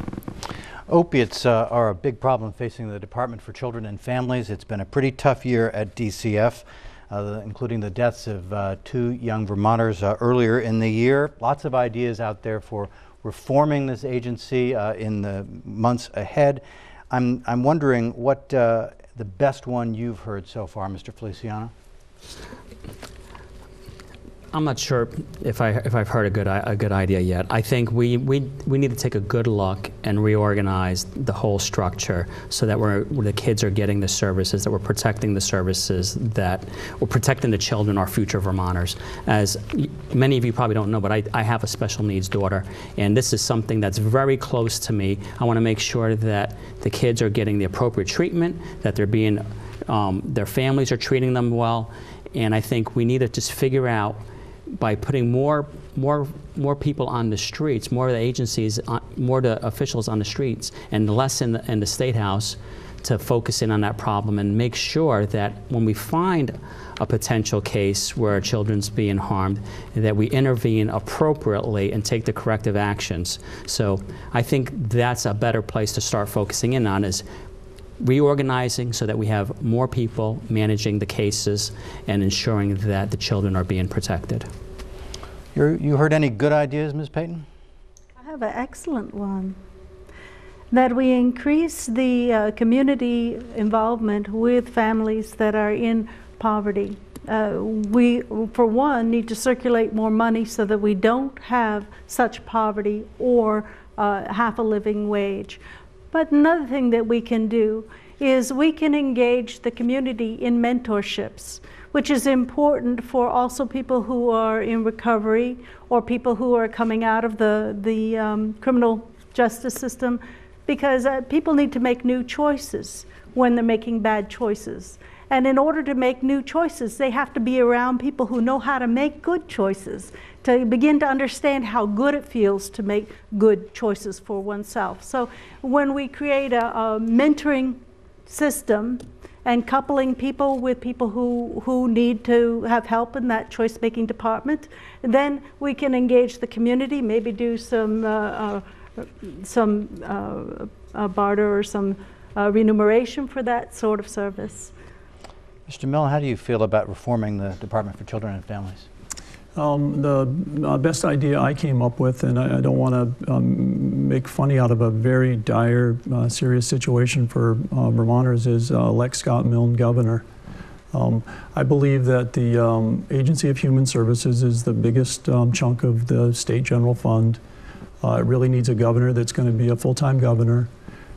Opiates are a big problem facing the Department for Children and Families. It's been a pretty tough year at DCF. including the deaths of 2 young Vermonters earlier in the year. Lots of ideas out there for reforming this agency in the months ahead. I'm wondering what the best one you've heard so far, Mr. Feliciano? I'm not sure if I've heard a good idea yet. I think we need to take a good look and reorganize the whole structure so that the kids are getting the services, that we're protecting the services, that we're protecting the children, our future Vermonters. As many of you probably don't know, but I have a special needs daughter, and this is something that's very close to me. I want to make sure that the kids are getting the appropriate treatment, that they're being, their families are treating them well, and I think we need to just figure out, by putting more people on the streets, more of the agencies, more the officials on the streets, and less in the State House, to focus in on that problem and make sure that when we find a potential case where a children's being harmed, that we intervene appropriately and take the corrective actions. So I think that's a better place to start focusing in on, is reorganizing so that we have more people managing the cases and ensuring that the children are being protected. You heard any good ideas, Ms. Payton? I have an excellent one. That we increase the community involvement with families that are in poverty. We, for one, need to circulate more money so that we don't have such poverty or half a living wage. But another thing that we can do is we can engage the community in mentorships, which is important for also people who are in recovery or people who are coming out of the criminal justice system, because people need to make new choices when they're making bad choices. And in order to make new choices, they have to be around people who know how to make good choices, to begin to understand how good it feels to make good choices for oneself. So when we create a mentoring system and coupling people with people who need to have help in that choice-making department, then we can engage the community, maybe do some barter or some remuneration for that sort of service. Mr. Milne, how do you feel about reforming the Department for Children and Families? The best idea I came up with, and I don't want to make funny out of a very dire, serious situation for Vermonters, is elect Scott Milne governor. I believe that the Agency of Human Services is the biggest chunk of the state general fund. It really needs a governor that's going to be a full-time governor,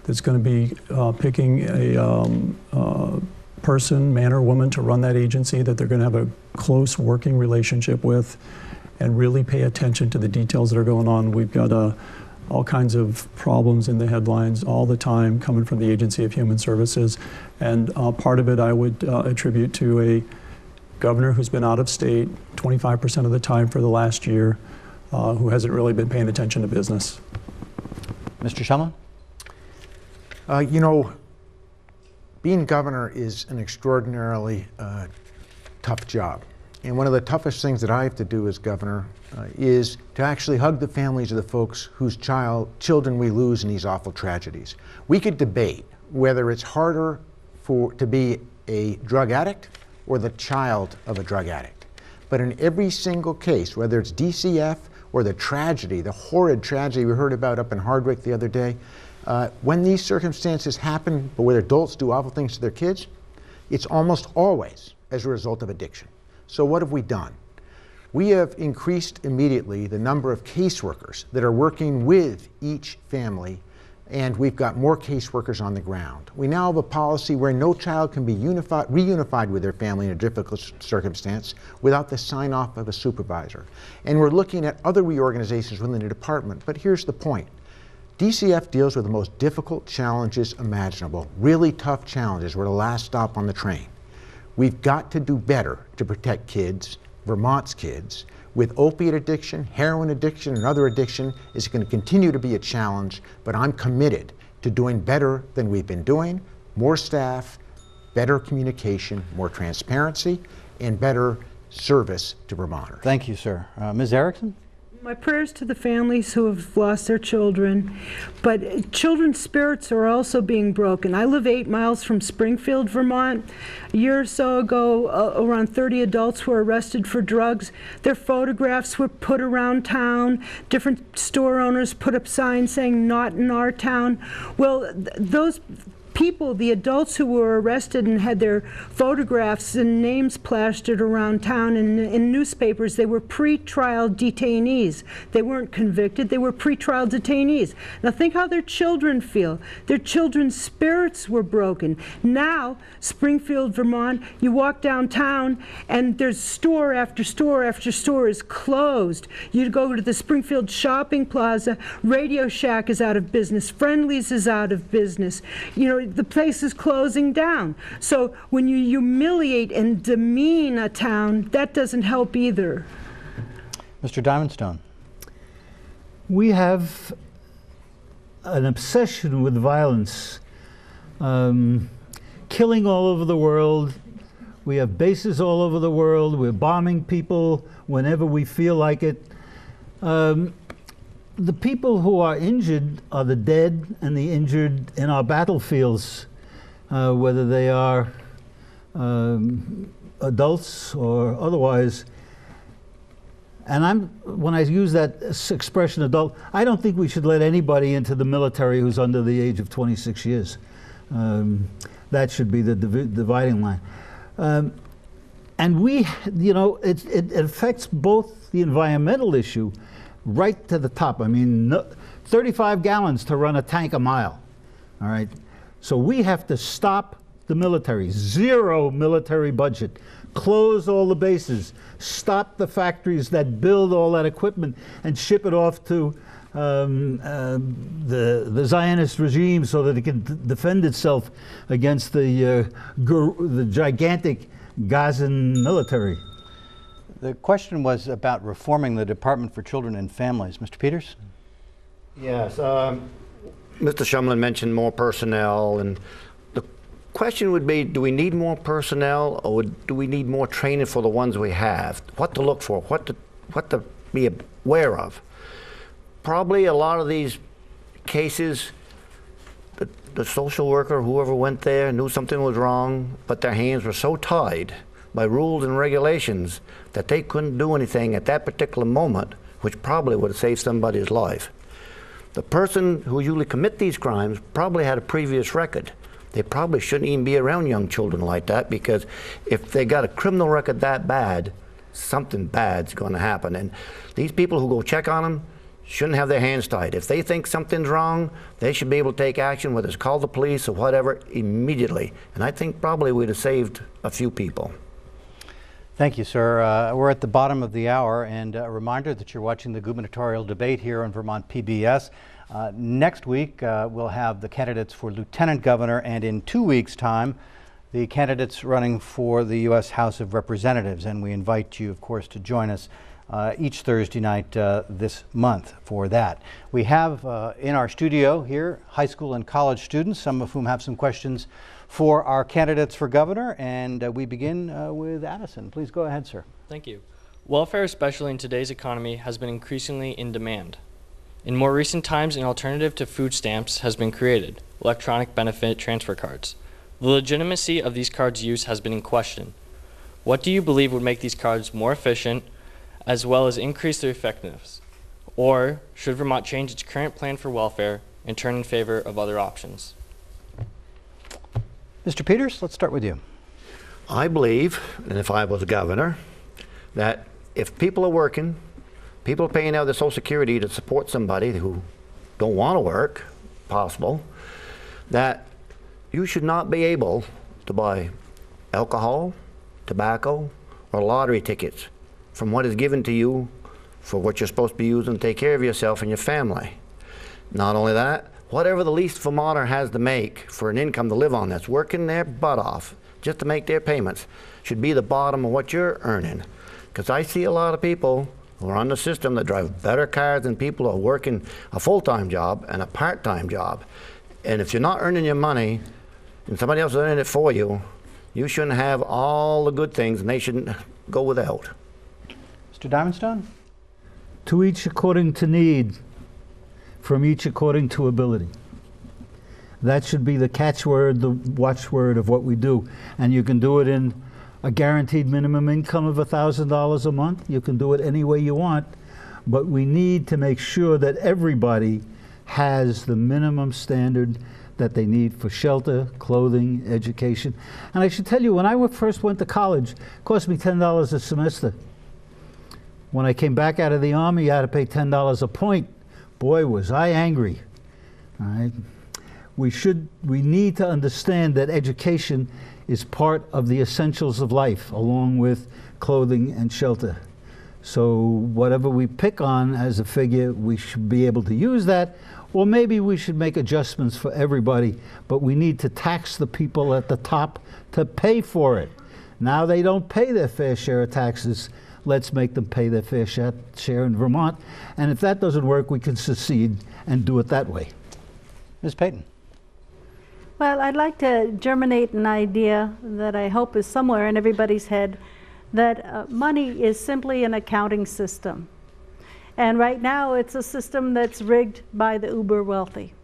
that's going to be picking a person, man or woman, to run that agency that they're going to have a close working relationship with and really pay attention to the details that are going on. We've got all kinds of problems in the headlines all the time coming from the Agency of Human Services, and part of it I would attribute to a governor who's been out of state 25% of the time for the last year, who hasn't really been paying attention to business. Mr. Shumlin? You know, being governor is an extraordinarily tough job. And one of the toughest things that I have to do as governor is to actually hug the families of the folks whose children we lose in these awful tragedies. We could debate whether it's harder to be a drug addict or the child of a drug addict. But in every single case, whether it's DCF or the tragedy, the horrid tragedy we heard about up in Hardwick the other day, when these circumstances happen, but where adults do awful things to their kids, it's almost always as a result of addiction. So what have we done? We have increased immediately the number of caseworkers that are working with each family, and we've got more caseworkers on the ground. We now have a policy where no child can be reunified with their family in a difficult circumstance without the sign-off of a supervisor. And we're looking at other reorganizations within the department, but here's the point. DCF deals with the most difficult challenges imaginable, really tough challenges. We're the last stop on the train. We've got to do better to protect kids, Vermont's kids. With opiate addiction, heroin addiction, and other addiction, it's going to continue to be a challenge, but I'm committed to doing better than we've been doing. More staff, better communication, more transparency, and better service to Vermonters. Thank you, sir. Ms. Erickson? My prayers to the families who have lost their children, but children's spirits are also being broken. I live 8 miles from Springfield, Vermont. A year or so ago, around 30 adults were arrested for drugs. Their photographs were put around town. Different store owners put up signs saying, "Not in our town." Well, those people, the adults who were arrested and had their photographs and names plastered around town in newspapers, they were pre-trial detainees. They weren't convicted, they were pre-trial detainees. Now think how their children feel. Their children's spirits were broken. Now, Springfield, Vermont, you walk downtown and there's store after store after store is closed. You go to the Springfield Shopping Plaza, Radio Shack is out of business, Friendly's is out of business. You know, the place is closing down. So when you humiliate and demean a town, that doesn't help either. Mr. Diamondstone. We have an obsession with violence, killing all over the world. We have bases all over the world. We're bombing people whenever we feel like it. The people who are injured are the dead and the injured in our battlefields, whether they are adults or otherwise. And when I use that expression adult, I don't think we should let anybody into the military who's under the age of 26 years. That should be the dividing line. And we, you know, it affects both the environmental issue right to the top. I mean, 35 gallons to run a tank a mile, all right? So we have to stop the military, zero military budget, close all the bases, stop the factories that build all that equipment and ship it off to the Zionist regime so that it can defend itself against the gigantic Gazan military. The question was about reforming the Department for Children and Families. Mr. Peters? Yes. Mr. Shumlin mentioned more personnel, and the question would be, do we need more personnel, or do we need more training for the ones we have? What to look for, what to be aware of? Probably a lot of these cases, the social worker, whoever went there, knew something was wrong, but their hands were so tied by rules and regulations that they couldn't do anything at that particular moment, which probably would have saved somebody's life. The person who usually commit these crimes probably had a previous record. They probably shouldn't even be around young children like that, because if they got a criminal record that bad, something bad's going to happen. And these people who go check on them shouldn't have their hands tied. If they think something's wrong, they should be able to take action, whether it's call the police or whatever, immediately. And I think probably we'd have saved a few people. Thank you, sir. We're at the bottom of the hour, and a reminder that you're watching the gubernatorial debate here on Vermont PBS. Next week, we'll have the candidates for lieutenant governor, and in 2 weeks' time, the candidates running for the U.S. House of Representatives. And we invite you, of course, to join us each Thursday night this month for that. We have in our studio here high school and college students, some of whom have some questions for our candidates for governor, and we begin with Addison. Please go ahead, sir. Thank you. Welfare, especially in today's economy, has been increasingly in demand. In more recent times, an alternative to food stamps has been created, electronic benefit transfer cards. The legitimacy of these cards' use has been in question. What do you believe would make these cards more efficient, as well as increase their effectiveness? Or should Vermont change its current plan for welfare and turn in favor of other options? Mr. Peters, let's start with you. I believe, and if I was governor, that if people are working, people are paying out their Social Security to support somebody who don't want to work, possible, that you should not be able to buy alcohol, tobacco, or lottery tickets from what is given to you for what you're supposed to be using to take care of yourself and your family. Not only that, whatever the least Vermonter has to make for an income to live on that's working their butt off just to make their payments should be the bottom of what you're earning. Because I see a lot of people who are on the system that drive better cars than people who are working a full-time job and a part-time job. And if you're not earning your money and somebody else is earning it for you, you shouldn't have all the good things and they shouldn't go without. Mr. Diamondstone? To each according to need, from each according to ability. That should be the catchword, the watchword of what we do. And you can do it in a guaranteed minimum income of $1,000 a month. You can do it any way you want. But we need to make sure that everybody has the minimum standard that they need for shelter, clothing, education. And I should tell you, when I first went to college, it cost me $10 a semester. When I came back out of the Army, I had to pay $10 a point. Boy, was I angry. All right? We need to understand that education is part of the essentials of life, along with clothing and shelter. So whatever we pick on as a figure, we should be able to use that, or maybe we should make adjustments for everybody, but we need to tax the people at the top to pay for it. Now they don't pay their fair share of taxes. Let's make them pay their fair share in Vermont. And if that doesn't work, we can secede and do it that way. Ms. Payton. Well, I'd like to germinate an idea that I hope is somewhere in everybody's head, that money is simply an accounting system. And right now it's a system that's rigged by the uber wealthy.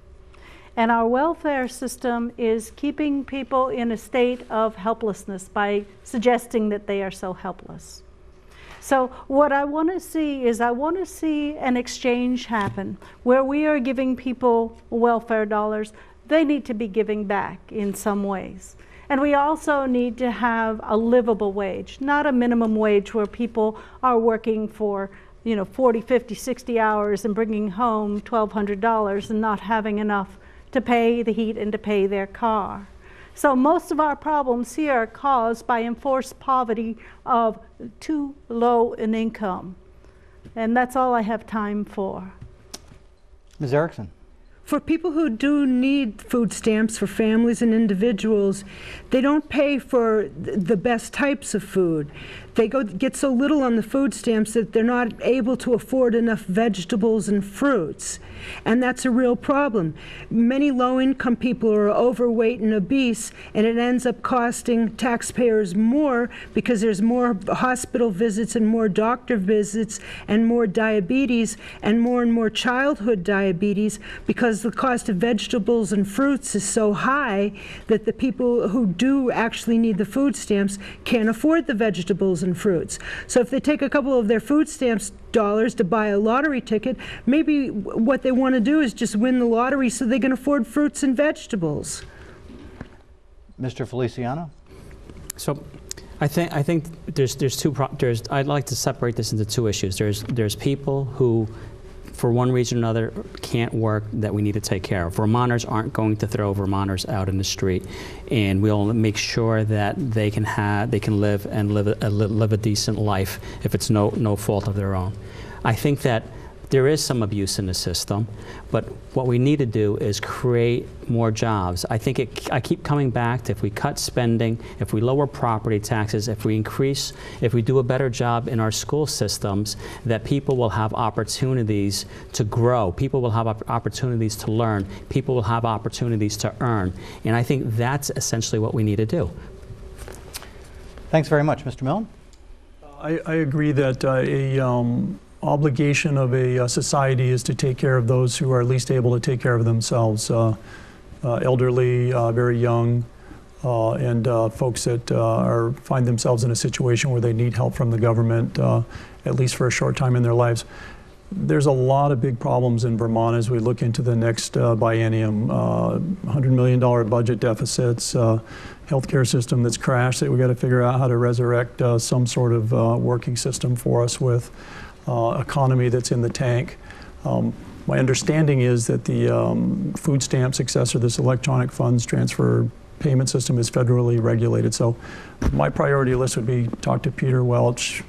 And our welfare system is keeping people in a state of helplessness by suggesting that they are so helpless. So what I want to see is an exchange happen where we are giving people welfare dollars. They need to be giving back in some ways. And we also need to have a livable wage, not a minimum wage where people are working for 40, 50, 60 hours and bringing home $1,200 and not having enough to pay the heat and to pay their car. So most of our problems here are caused by enforced poverty of too low an income. And that's all I have time for. Ms. Erickson. For people who do need food stamps, for families and individuals, they don't pay for the best types of food. They get so little on the food stamps that they're not able to afford enough vegetables and fruits. And that's a real problem. Many low-income people are overweight and obese, and it ends up costing taxpayers more because there's more hospital visits and more doctor visits and more diabetes and more childhood diabetes, because the cost of vegetables and fruits is so high that the people who do actually need the food stamps can't afford the vegetables and fruits. So if they take a couple of their food stamps dollars to buy a lottery ticket, maybe what they want to do is just win the lottery so they can afford fruits and vegetables. Mr. Feliciano? So I think I'd like to separate this into two issues. There's people who, for one reason or another, can't work that we need to take care of. Vermonters aren't going to throw Vermonters out in the street, and we'll make sure that they can live a decent life if it's no fault of their own. I think that there is some abuse in the system, but what we need to do is create more jobs. I keep coming back to, if we cut spending, if we lower property taxes, if we do a better job in our school systems, that people will have opportunities to grow, people will have opportunities to learn, people will have opportunities to earn. And I think that's essentially what we need to do. Thanks very much. Mr. Milne? I agree that obligation of a society is to take care of those who are least able to take care of themselves, elderly, very young, and folks that find themselves in a situation where they need help from the government, at least for a short time in their lives. There's a lot of big problems in Vermont as we look into the next biennium. $100 million budget deficits, healthcare system that's crashed that we got to figure out how to resurrect some sort of working system for us with. Economy that's in the tank. My understanding is that the food stamp successor, this electronic funds transfer payment system, is federally regulated. So my priority list would be talk to Peter Welch,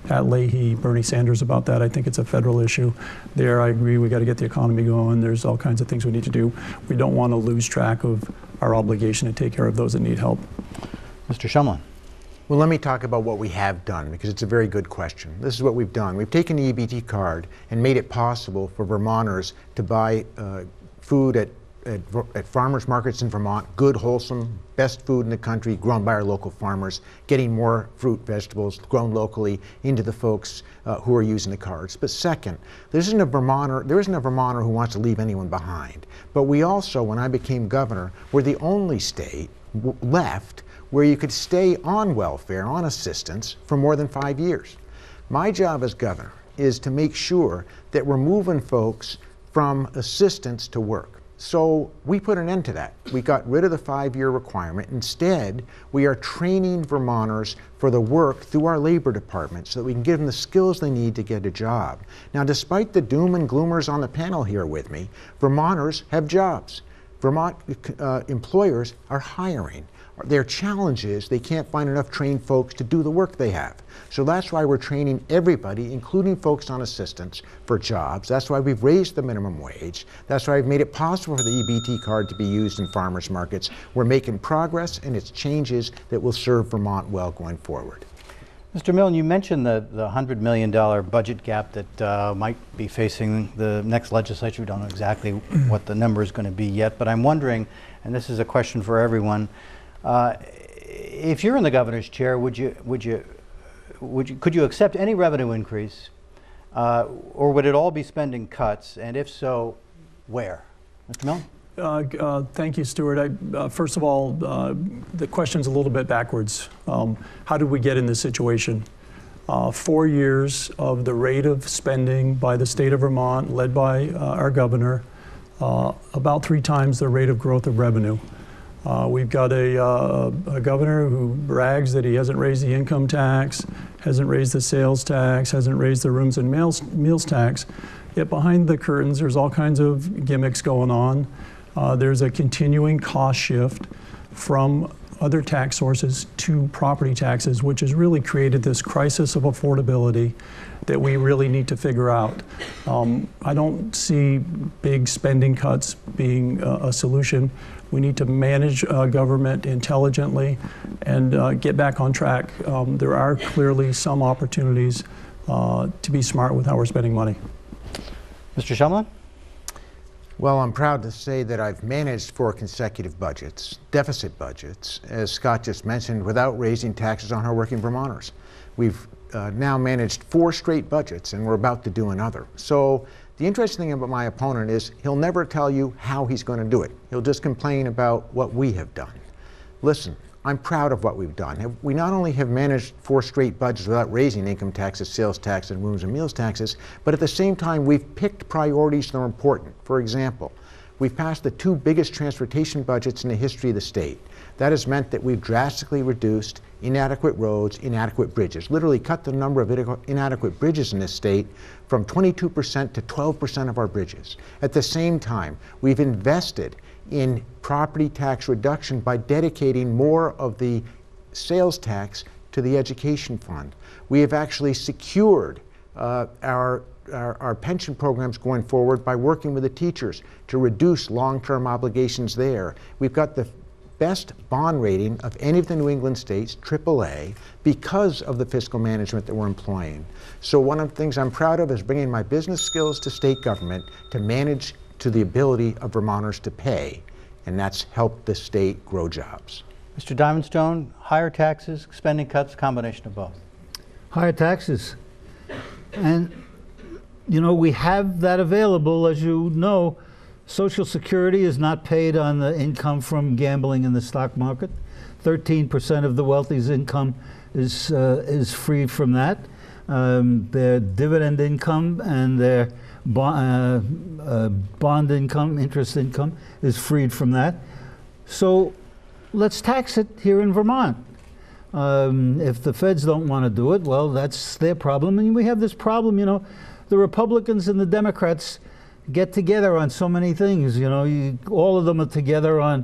Pat Leahy, Bernie Sanders about that. I think it's a federal issue. There, I agree, we got to get the economy going. There's all kinds of things we need to do. We don't want to lose track of our obligation to take care of those that need help. Mr. Shumlin. Well, let me talk about what we have done, because it's a very good question. This is what we've done. We've taken the EBT card and made it possible for Vermonters to buy food at at farmers markets in Vermont, good, wholesome, best food in the country, grown by our local farmers, getting more fruit, vegetables grown locally into the folks who are using the carts. But second, there isn't a Vermonter who wants to leave anyone behind. But we also, when I became governor, were the only state left where you could stay on welfare, on assistance, for more than 5 years. My job as governor is to make sure that we're moving folks from assistance to work. So we put an end to that. We got rid of the 5-year requirement. Instead, we are training Vermonters for the work through our labor department so that we can give them the skills they need to get a job. Now, despite the doom and gloomers on the panel here with me, Vermonters have jobs. Vermont employers are hiring. Their challenge is they can't find enough trained folks to do the work they have. So that's why we're training everybody, including folks on assistance, for jobs. That's why we've raised the minimum wage. That's why we've made it possible for the EBT card to be used in farmers markets. We're making progress, and it's changes that will serve Vermont well going forward. Mr. Milne, you mentioned the $100 million budget gap that might be facing the next legislature. We don't know exactly what the number is going to be yet, but I'm wondering, and this is a question for everyone, if you're in the governor's chair, could you accept any revenue increase, or would it all be spending cuts? And if so, where? Mr. Milne? Thank you, Stuart. First of all, the question's a little bit backwards. How did we get in this situation? 4 years of the rate of spending by the state of Vermont, led by our governor, about 3 times the rate of growth of revenue. We've got a governor who brags that he hasn't raised the income tax, hasn't raised the sales tax, hasn't raised the rooms and meals tax. Yet behind the curtains, there's all kinds of gimmicks going on. There's a continuing cost shift from other tax sources to property taxes, which has really created this crisis of affordability that we really need to figure out. I don't see big spending cuts being a solution. We need to manage government intelligently and get back on track. There are clearly some opportunities to be smart with how we're spending money. Mr. Shumlin? Well, I'm proud to say that I've managed 4 consecutive budgets, deficit budgets, as Scott just mentioned, without raising taxes on hardworking Vermonters. We've now managed 4 straight budgets, and we're about to do another. So the interesting thing about my opponent is he'll never tell you how he's going to do it. He'll just complain about what we have done. Listen, I'm proud of what we've done. We not only have managed 4 straight budgets without raising income taxes, sales tax, and rooms and meals taxes, but at the same time, we've picked priorities that are important. For example, we've passed the 2 biggest transportation budgets in the history of the state. That has meant that we've drastically reduced inadequate roads, inadequate bridges, literally cut the number of inadequate bridges in this state from 22% to 12% of our bridges. At the same time, we've invested in property tax reduction by dedicating more of the sales tax to the education fund. We have actually secured our pension programs going forward by working with the teachers to reduce long-term obligations there. We've got the best bond rating of any of the New England states, AAA, because of the fiscal management that we're employing. So one of the things I'm proud of is bringing my business skills to state government to manage to the ability of Vermonters to pay, and that's helped the state grow jobs. Mr. Diamondstone, higher taxes, spending cuts, combination of both? Higher taxes. And, you know, we have that available. As you know, Social Security is not paid on the income from gambling in the stock market. 13% of the wealthy's income is free from that. Their dividend income and their bond income, interest income, is freed from that. So let's tax it here in Vermont. If the feds don't want to do it, well, that's their problem. And we have this problem, you know, the Republicans and the Democrats get together on so many things. You know, all of them are together on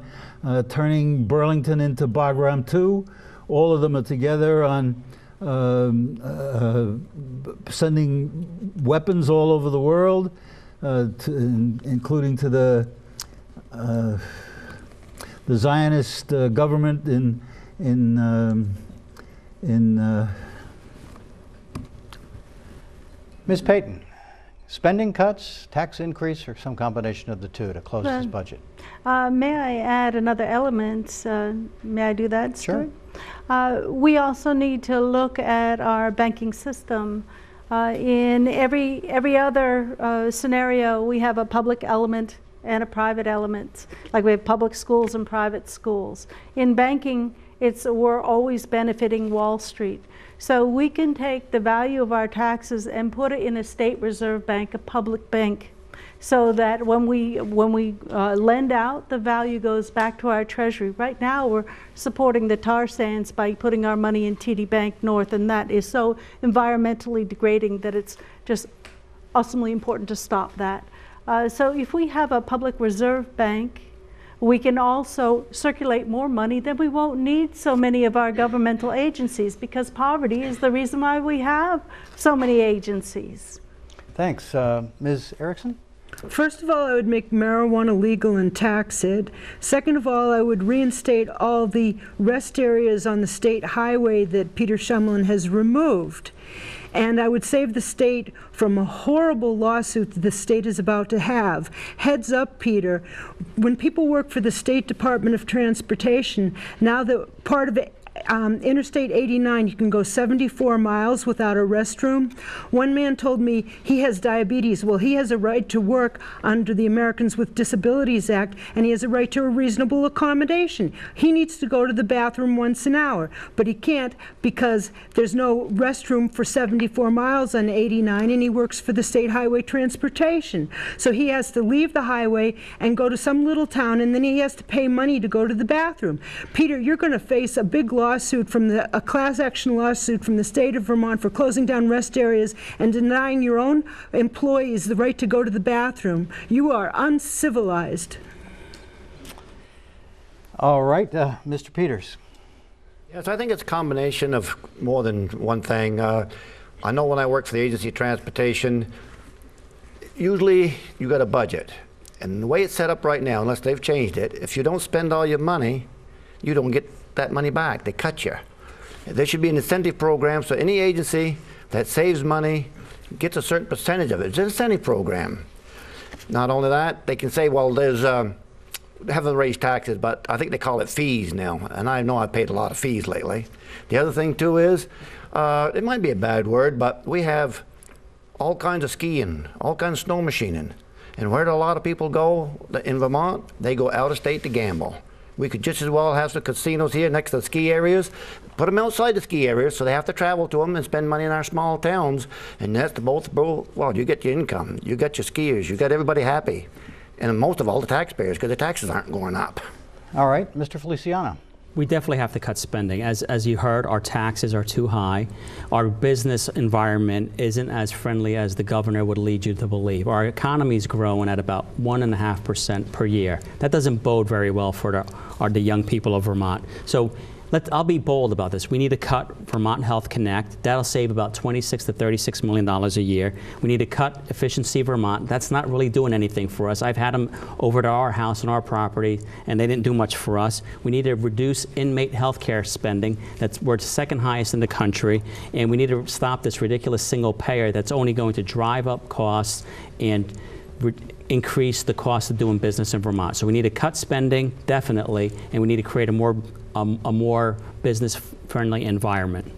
turning Burlington into Bagram 2. All of them are together on sending weapons all over the world, including to the Zionist government in Ms. Payton, Spending cuts, tax increase, or some combination of the two to close this budget? May I add another element? May I do that, Sure. Stuart? We also need to look at our banking system. In every other scenario, we have a public element and a private element. Like we have public schools and private schools. In banking, we're always benefiting Wall Street. So we can take the value of our taxes and put it in a state reserve bank, a public bank, so that when we lend out, the value goes back to our treasury. Right now, we're supporting the tar sands by putting our money in TD Bank North, and that is so environmentally degrading that it's just awesomely important to stop that. So if we have a public reserve bank, we can also circulate more money, then we won't need so many of our governmental agencies, because poverty is the reason why we have so many agencies. Thanks. Ms. Erickson? First of all, I would make marijuana legal and tax it. Second of all, I would reinstate all the rest areas on the state highway that Peter Shumlin has removed. And I would save the state from a horrible lawsuit that the state is about to have. Heads up, Peter, when people work for the State Department of Transportation, now that part of it, Interstate 89, you can go 74 miles without a restroom. One man told me he has diabetes. Well, he has a right to work under the Americans with Disabilities Act, and he has a right to a reasonable accommodation. He needs to go to the bathroom once an hour, but he can't because there's no restroom for 74 miles on 89, and he works for the State Highway Transportation. So he has to leave the highway and go to some little town, and then he has to pay money to go to the bathroom. Peter, you're going to face a big lawsuit from a class action lawsuit from the state of Vermont for closing down rest areas and denying your own employees the right to go to the bathroom. You are uncivilized. All right, Mr. Peters. Yes, I think it's a combination of more than one thing. I know when I worked for the Agency of Transportation, usually you got a budget. And the way it's set up right now, unless they've changed it, if you don't spend all your money, you don't get that money back. They cut you. There should be an incentive program so any agency that saves money gets a certain percentage of it. It's an incentive program. Not only that, they can say, well, there's haven't raised taxes, but I think they call it fees now, and I know I've paid a lot of fees lately. The other thing too is, it might be a bad word, but we have all kinds of skiing, all kinds of snow machining, and where do a lot of people go in Vermont? They go out of state to gamble. We could just as well have some casinos here next to the ski areas, put them outside the ski areas so they have to travel to them and spend money in our small towns, and that's well, you get your income, you get your skiers, you got everybody happy. And most of all, the taxpayers, because the taxes aren't going up. All right, Mr. Feliciano. We definitely have to cut spending. As you heard, our taxes are too high. Our business environment isn't as friendly as the governor would lead you to believe. Our economy is growing at about 1.5% per year. That doesn't bode very well for the young people of Vermont. So I'll be bold about this. We need to cut Vermont Health Connect. That'll save about $26 to $36 million a year. We need to cut Efficiency Vermont. That's not really doing anything for us. I've had them over to our house and our property, and they didn't do much for us. We need to reduce inmate health care spending. We're the second highest in the country, and we need to stop this ridiculous single payer that's only going to drive up costs and increase the cost of doing business in Vermont. So we need to cut spending, definitely, and we need to create a more business-friendly environment.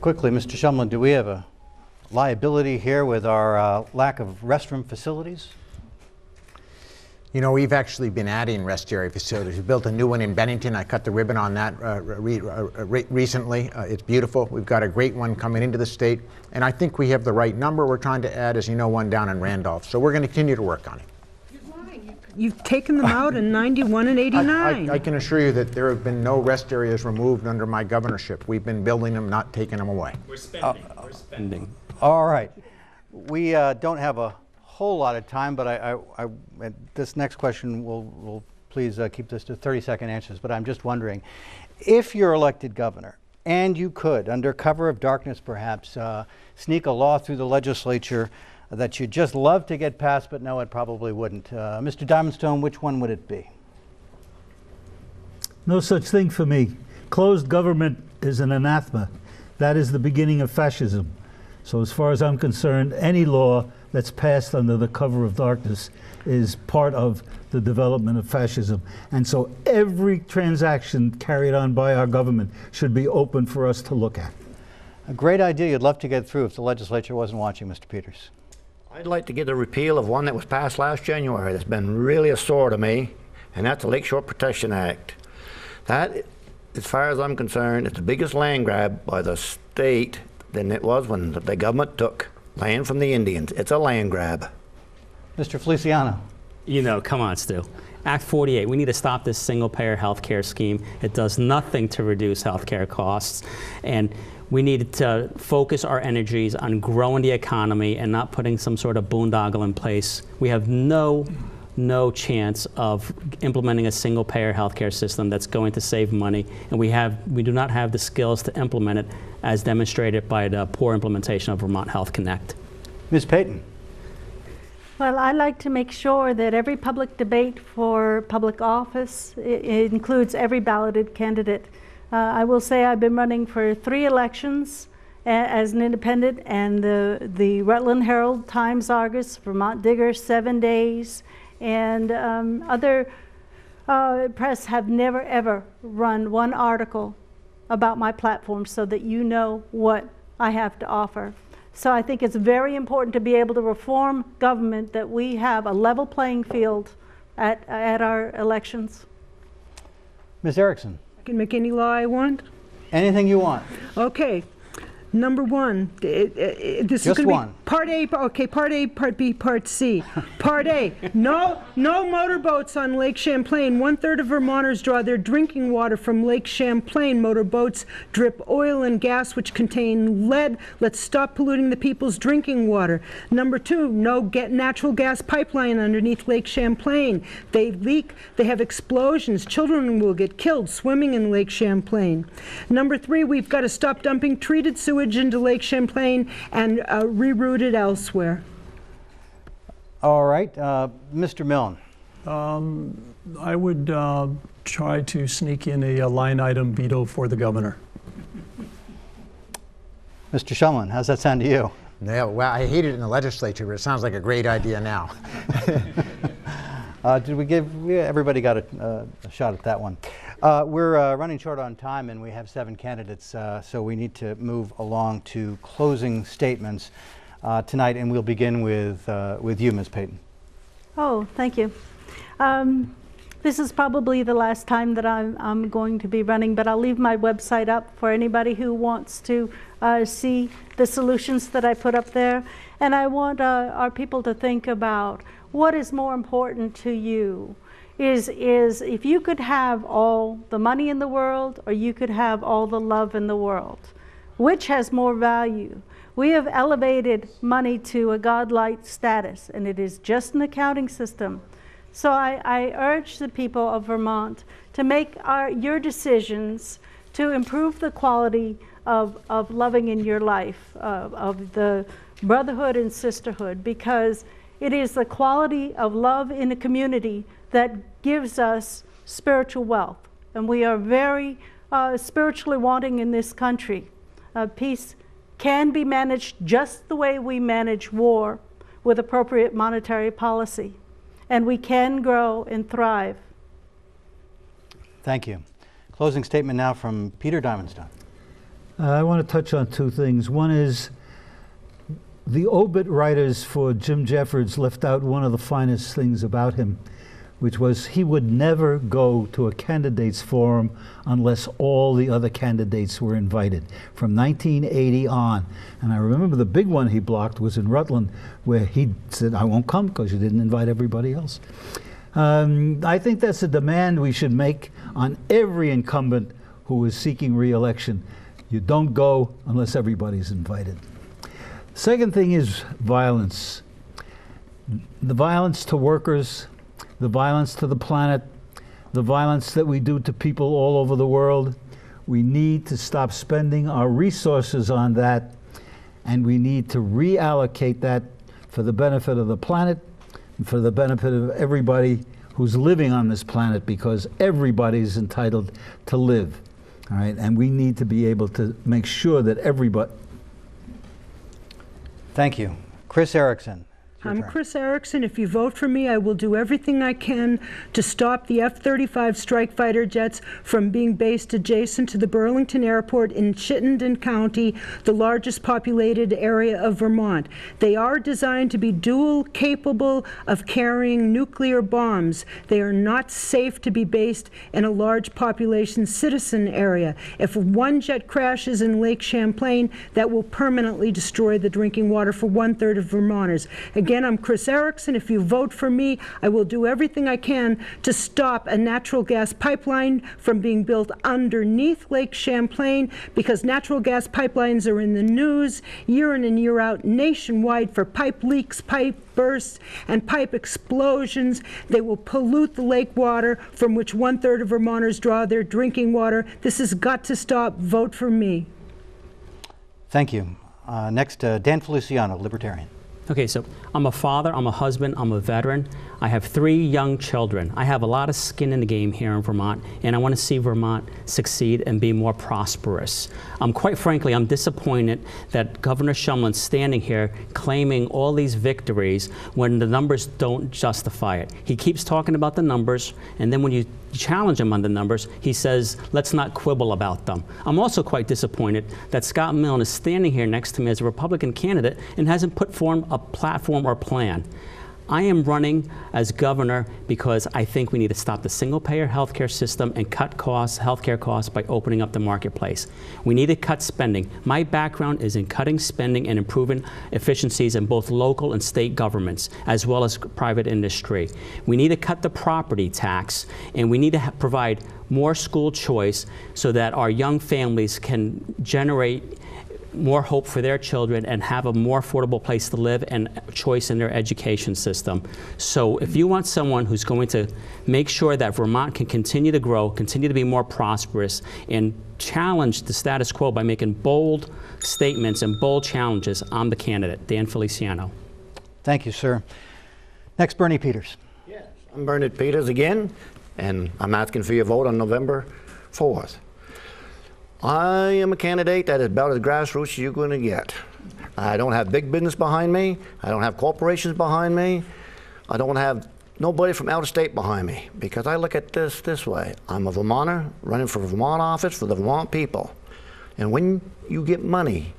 Quickly, Mr. Shumlin, do we have a liability here with our lack of restroom facilities? You know, we've actually been adding rest area facilities. We built a new one in Bennington. I cut the ribbon on that recently. It's beautiful. We've got a great one coming into the state. And I think we have the right number. We're trying to add, as you know, one down in Randolph. So we're going to continue to work on it. You've taken them out in 91 and 89. I can assure you that there have been no rest areas removed under my governorship. We've been building them, not taking them away. We're spending. We're spending. All right. We don't have a whole lot of time, but this next question will please keep this to 30-second answers. But I'm just wondering, if you're elected governor, and you could, under cover of darkness perhaps, sneak a law through the legislature that you'd just love to get passed, but no, it probably wouldn't. Mr. Diamondstone, which one would it be? No such thing for me. Closed government is an anathema. That is the beginning of fascism. So as far as I'm concerned, any law that's passed under the cover of darkness is part of the development of fascism. And so every transaction carried on by our government should be open for us to look at. A great idea you'd love to get through if the legislature wasn't watching, Mr. Peters. I'd like to get a repeal of one that was passed last January that's been really a sore to me, and that's the Lakeshore Protection Act. That, as far as I'm concerned, is the biggest land grab by the state than it was when the government took land from the Indians. It's a land grab. Mr. Feliciano. You know, come on, Stu. Act 48, we need to stop this single-payer health care scheme. It does nothing to reduce health care costs. And we need to focus our energies on growing the economy and not putting some sort of boondoggle in place. We have no chance of implementing a single-payer healthcare system that's going to save money, and we do not have the skills to implement it, as demonstrated by the poor implementation of Vermont Health Connect. Ms. Payton. Well, I like to make sure that every public debate for public office it includes every balloted candidate. I will say I've been running for 3 elections as an independent, and the Rutland Herald, Times Argus, Vermont Digger, 7 Days, and other press have never ever run one article about my platform so that you know what I have to offer. So I think it's very important to be able to reform government, that we have a level playing field at our elections. Ms. Erickson. I can make any law I want? Anything you want. Okay. Number 1, this Just is going to one. be Part A, okay, Part A, Part B, Part C. Part A, no motorboats on Lake Champlain. 1/3 of Vermonters draw their drinking water from Lake Champlain. Motorboats drip oil and gas which contain lead. Let's stop polluting the people's drinking water. Number 2, no natural gas pipeline underneath Lake Champlain. They leak, they have explosions. Children will get killed swimming in Lake Champlain. Number 3, we've got to stop dumping treated sewage into Lake Champlain and reroute it elsewhere. All right, Mr. Milne. I would try to sneak in a line item veto for the governor. Mr. Shumlin, how's that sound to you? Yeah, well, I hate it in the legislature, but it sounds like a great idea now. Did we give, everybody got a shot at that one. We're running short on time, and we have 7 candidates, so we need to move along to closing statements tonight, and we'll begin with you, Ms. Payton. Oh, thank you. This is probably the last time that I'm going to be running, but I'll leave my website up for anybody who wants to see the solutions that I put up there. And I want our people to think about what is more important to you. Is if you could have all the money in the world, or you could have all the love in the world, which has more value? We have elevated money to a godlike status, and it is just an accounting system. So I urge the people of Vermont to make your decisions to improve the quality of loving in your life, of the brotherhood and sisterhood, because it is the quality of love in a community that gives us spiritual wealth. And we are very spiritually wanting in this country. Peace can be managed just the way we manage war, with appropriate monetary policy. And we can grow and thrive. Thank you. Closing statement now from Peter Diamondstein. I want to touch on 2 things. One is the obit writers for Jim Jeffords left out one of the finest things about him, which was he would never go to a candidates forum unless all the other candidates were invited, from 1980 on. And I remember the big one he blocked was in Rutland, where he said, I won't come because you didn't invite everybody else. I think that's a demand we should make on every incumbent who is seeking re-election. You don't go unless everybody's invited. Second thing is violence. The violence to workers, the violence to the planet, the violence that we do to people all over the world. We need to stop spending our resources on that, and we need to reallocate that for the benefit of the planet and for the benefit of everybody who's living on this planet, because everybody's entitled to live. All right, and we need to be able to make sure that everybody. Thank you. Chris Erickson. I'm Chris Erickson. If you vote for me, I will do everything I can to stop the F-35 strike fighter jets from being based adjacent to the Burlington Airport in Chittenden County, the largest populated area of Vermont. They are designed to be dual capable of carrying nuclear bombs. They are not safe to be based in a large population citizen area. If one jet crashes in Lake Champlain, that will permanently destroy the drinking water for 1/3 of Vermonters. Again, I'm Chris Erickson. If you vote for me, I will do everything I can to stop a natural gas pipeline from being built underneath Lake Champlain, because natural gas pipelines are in the news year in and year out nationwide for pipe leaks, pipe bursts, and pipe explosions. They will pollute the lake water from which 1/3 of Vermonters draw their drinking water. This has got to stop. Vote for me. Thank you. Next, Dan Feliciano, Libertarian. Okay, so I'm a father, I'm a husband, I'm a veteran. I have 3 young children. I have a lot of skin in the game here in Vermont, and I want to see Vermont succeed and be more prosperous. Quite frankly, I'm disappointed that Governor Shumlin's standing here claiming all these victories when the numbers don't justify it. He keeps talking about the numbers, and then when you challenge him on the numbers, he says, let's not quibble about them. I'm also quite disappointed that Scott Milne is standing here next to me as a Republican candidate and hasn't put forth a platform or plan. I am running as governor because I think we need to stop the single-payer healthcare system and cut costs, healthcare costs, by opening up the marketplace. We need to cut spending. My background is in cutting spending and improving efficiencies in both local and state governments, as well as private industry. We need to cut the property tax, and we need to provide more school choice so that our young families can generate more hope for their children and have a more affordable place to live and choice in their education system. So if you want someone who's going to make sure that Vermont can continue to grow, continue to be more prosperous, and challenge the status quo by making bold statements and bold challenges, I'm the candidate, Dan Feliciano. Thank you, sir. Next, Bernie Peters. Yes, I'm Bernie Peters again, and I'm asking for your vote on November 4th. I am a candidate that is about as grassroots as you're going to get. I don't have big business behind me. I don't have corporations behind me. I don't have nobody from out of state behind me, because I look at this way. I'm a Vermonter running for Vermont office for the Vermont people. And when you get money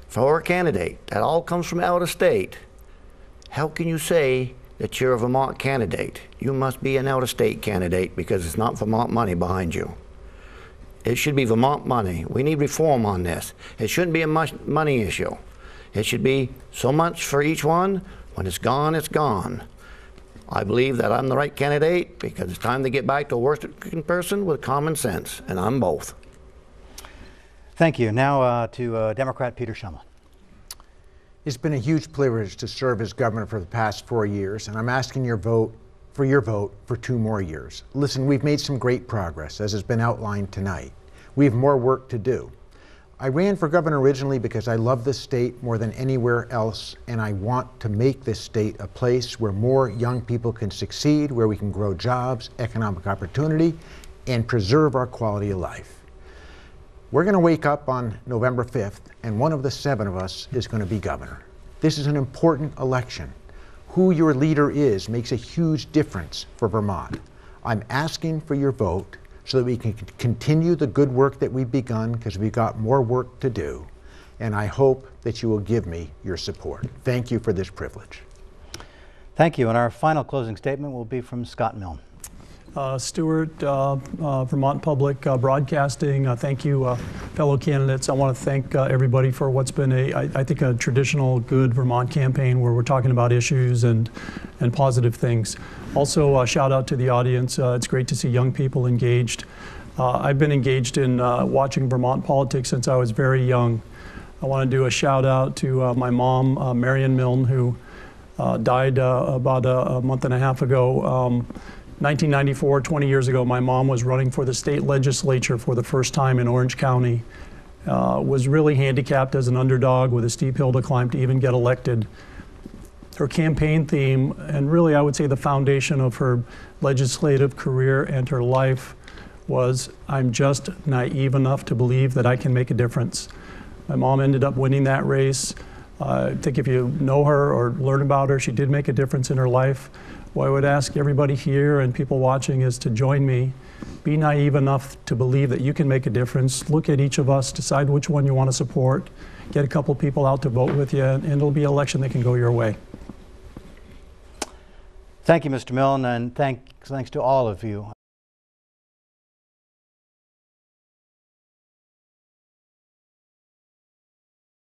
for a candidate that all comes from out of state, how can you say that you're a Vermont candidate? You must be an out of state candidate, because it's not Vermont money behind you. It should be Vermont money. We need reform on this. It shouldn't be a money issue. It should be so much for each one. When it's gone, it's gone. I believe that I'm the right candidate, because it's time to get back to a working person with common sense, and I'm both. Thank you. Now to Democrat Peter Shumlin. It's been a huge privilege to serve as governor for the past 4 years, and I'm asking your vote for 2 more years. Listen, we've made some great progress, as has been outlined tonight. We have more work to do. I ran for governor originally because I love this state more than anywhere else, and I want to make this state a place where more young people can succeed, where we can grow jobs, economic opportunity, and preserve our quality of life. We're going to wake up on November 5th, and one of the 7 of us is going to be governor. This is an important election. Who your leader is makes a huge difference for Vermont. I'm asking for your vote so that we can continue the good work that we've begun, because we've got more work to do. And I hope that you will give me your support. Thank you for this privilege. Thank you. And our final closing statement will be from Scott Milne. Stuart, Vermont Public Broadcasting, thank you, fellow candidates. I want to thank everybody for what's been I think a traditional good Vermont campaign where we're talking about issues and positive things. Also, shout out to the audience. It's great to see young people engaged. I've been engaged in watching Vermont politics since I was very young. I want to do a shout out to my mom, Marion Milne, who died about a month and a half ago. 1994, 20 years ago, my mom was running for the state legislature for the first time in Orange County. Was really handicapped as an underdog with a steep hill to climb to even get elected. Her campaign theme, and really I would say the foundation of her legislative career and her life, was, "I'm just naive enough to believe that I can make a difference." My mom ended up winning that race. I think if you know her or learn about her, she did make a difference in her life. What I would ask everybody here and people watching is to join me. Be naive enough to believe that you can make a difference. Look at each of us, decide which one you want to support, get a couple people out to vote with you, and it'll be an election that can go your way. Thank you, Mr. Milne, and thanks to all of you.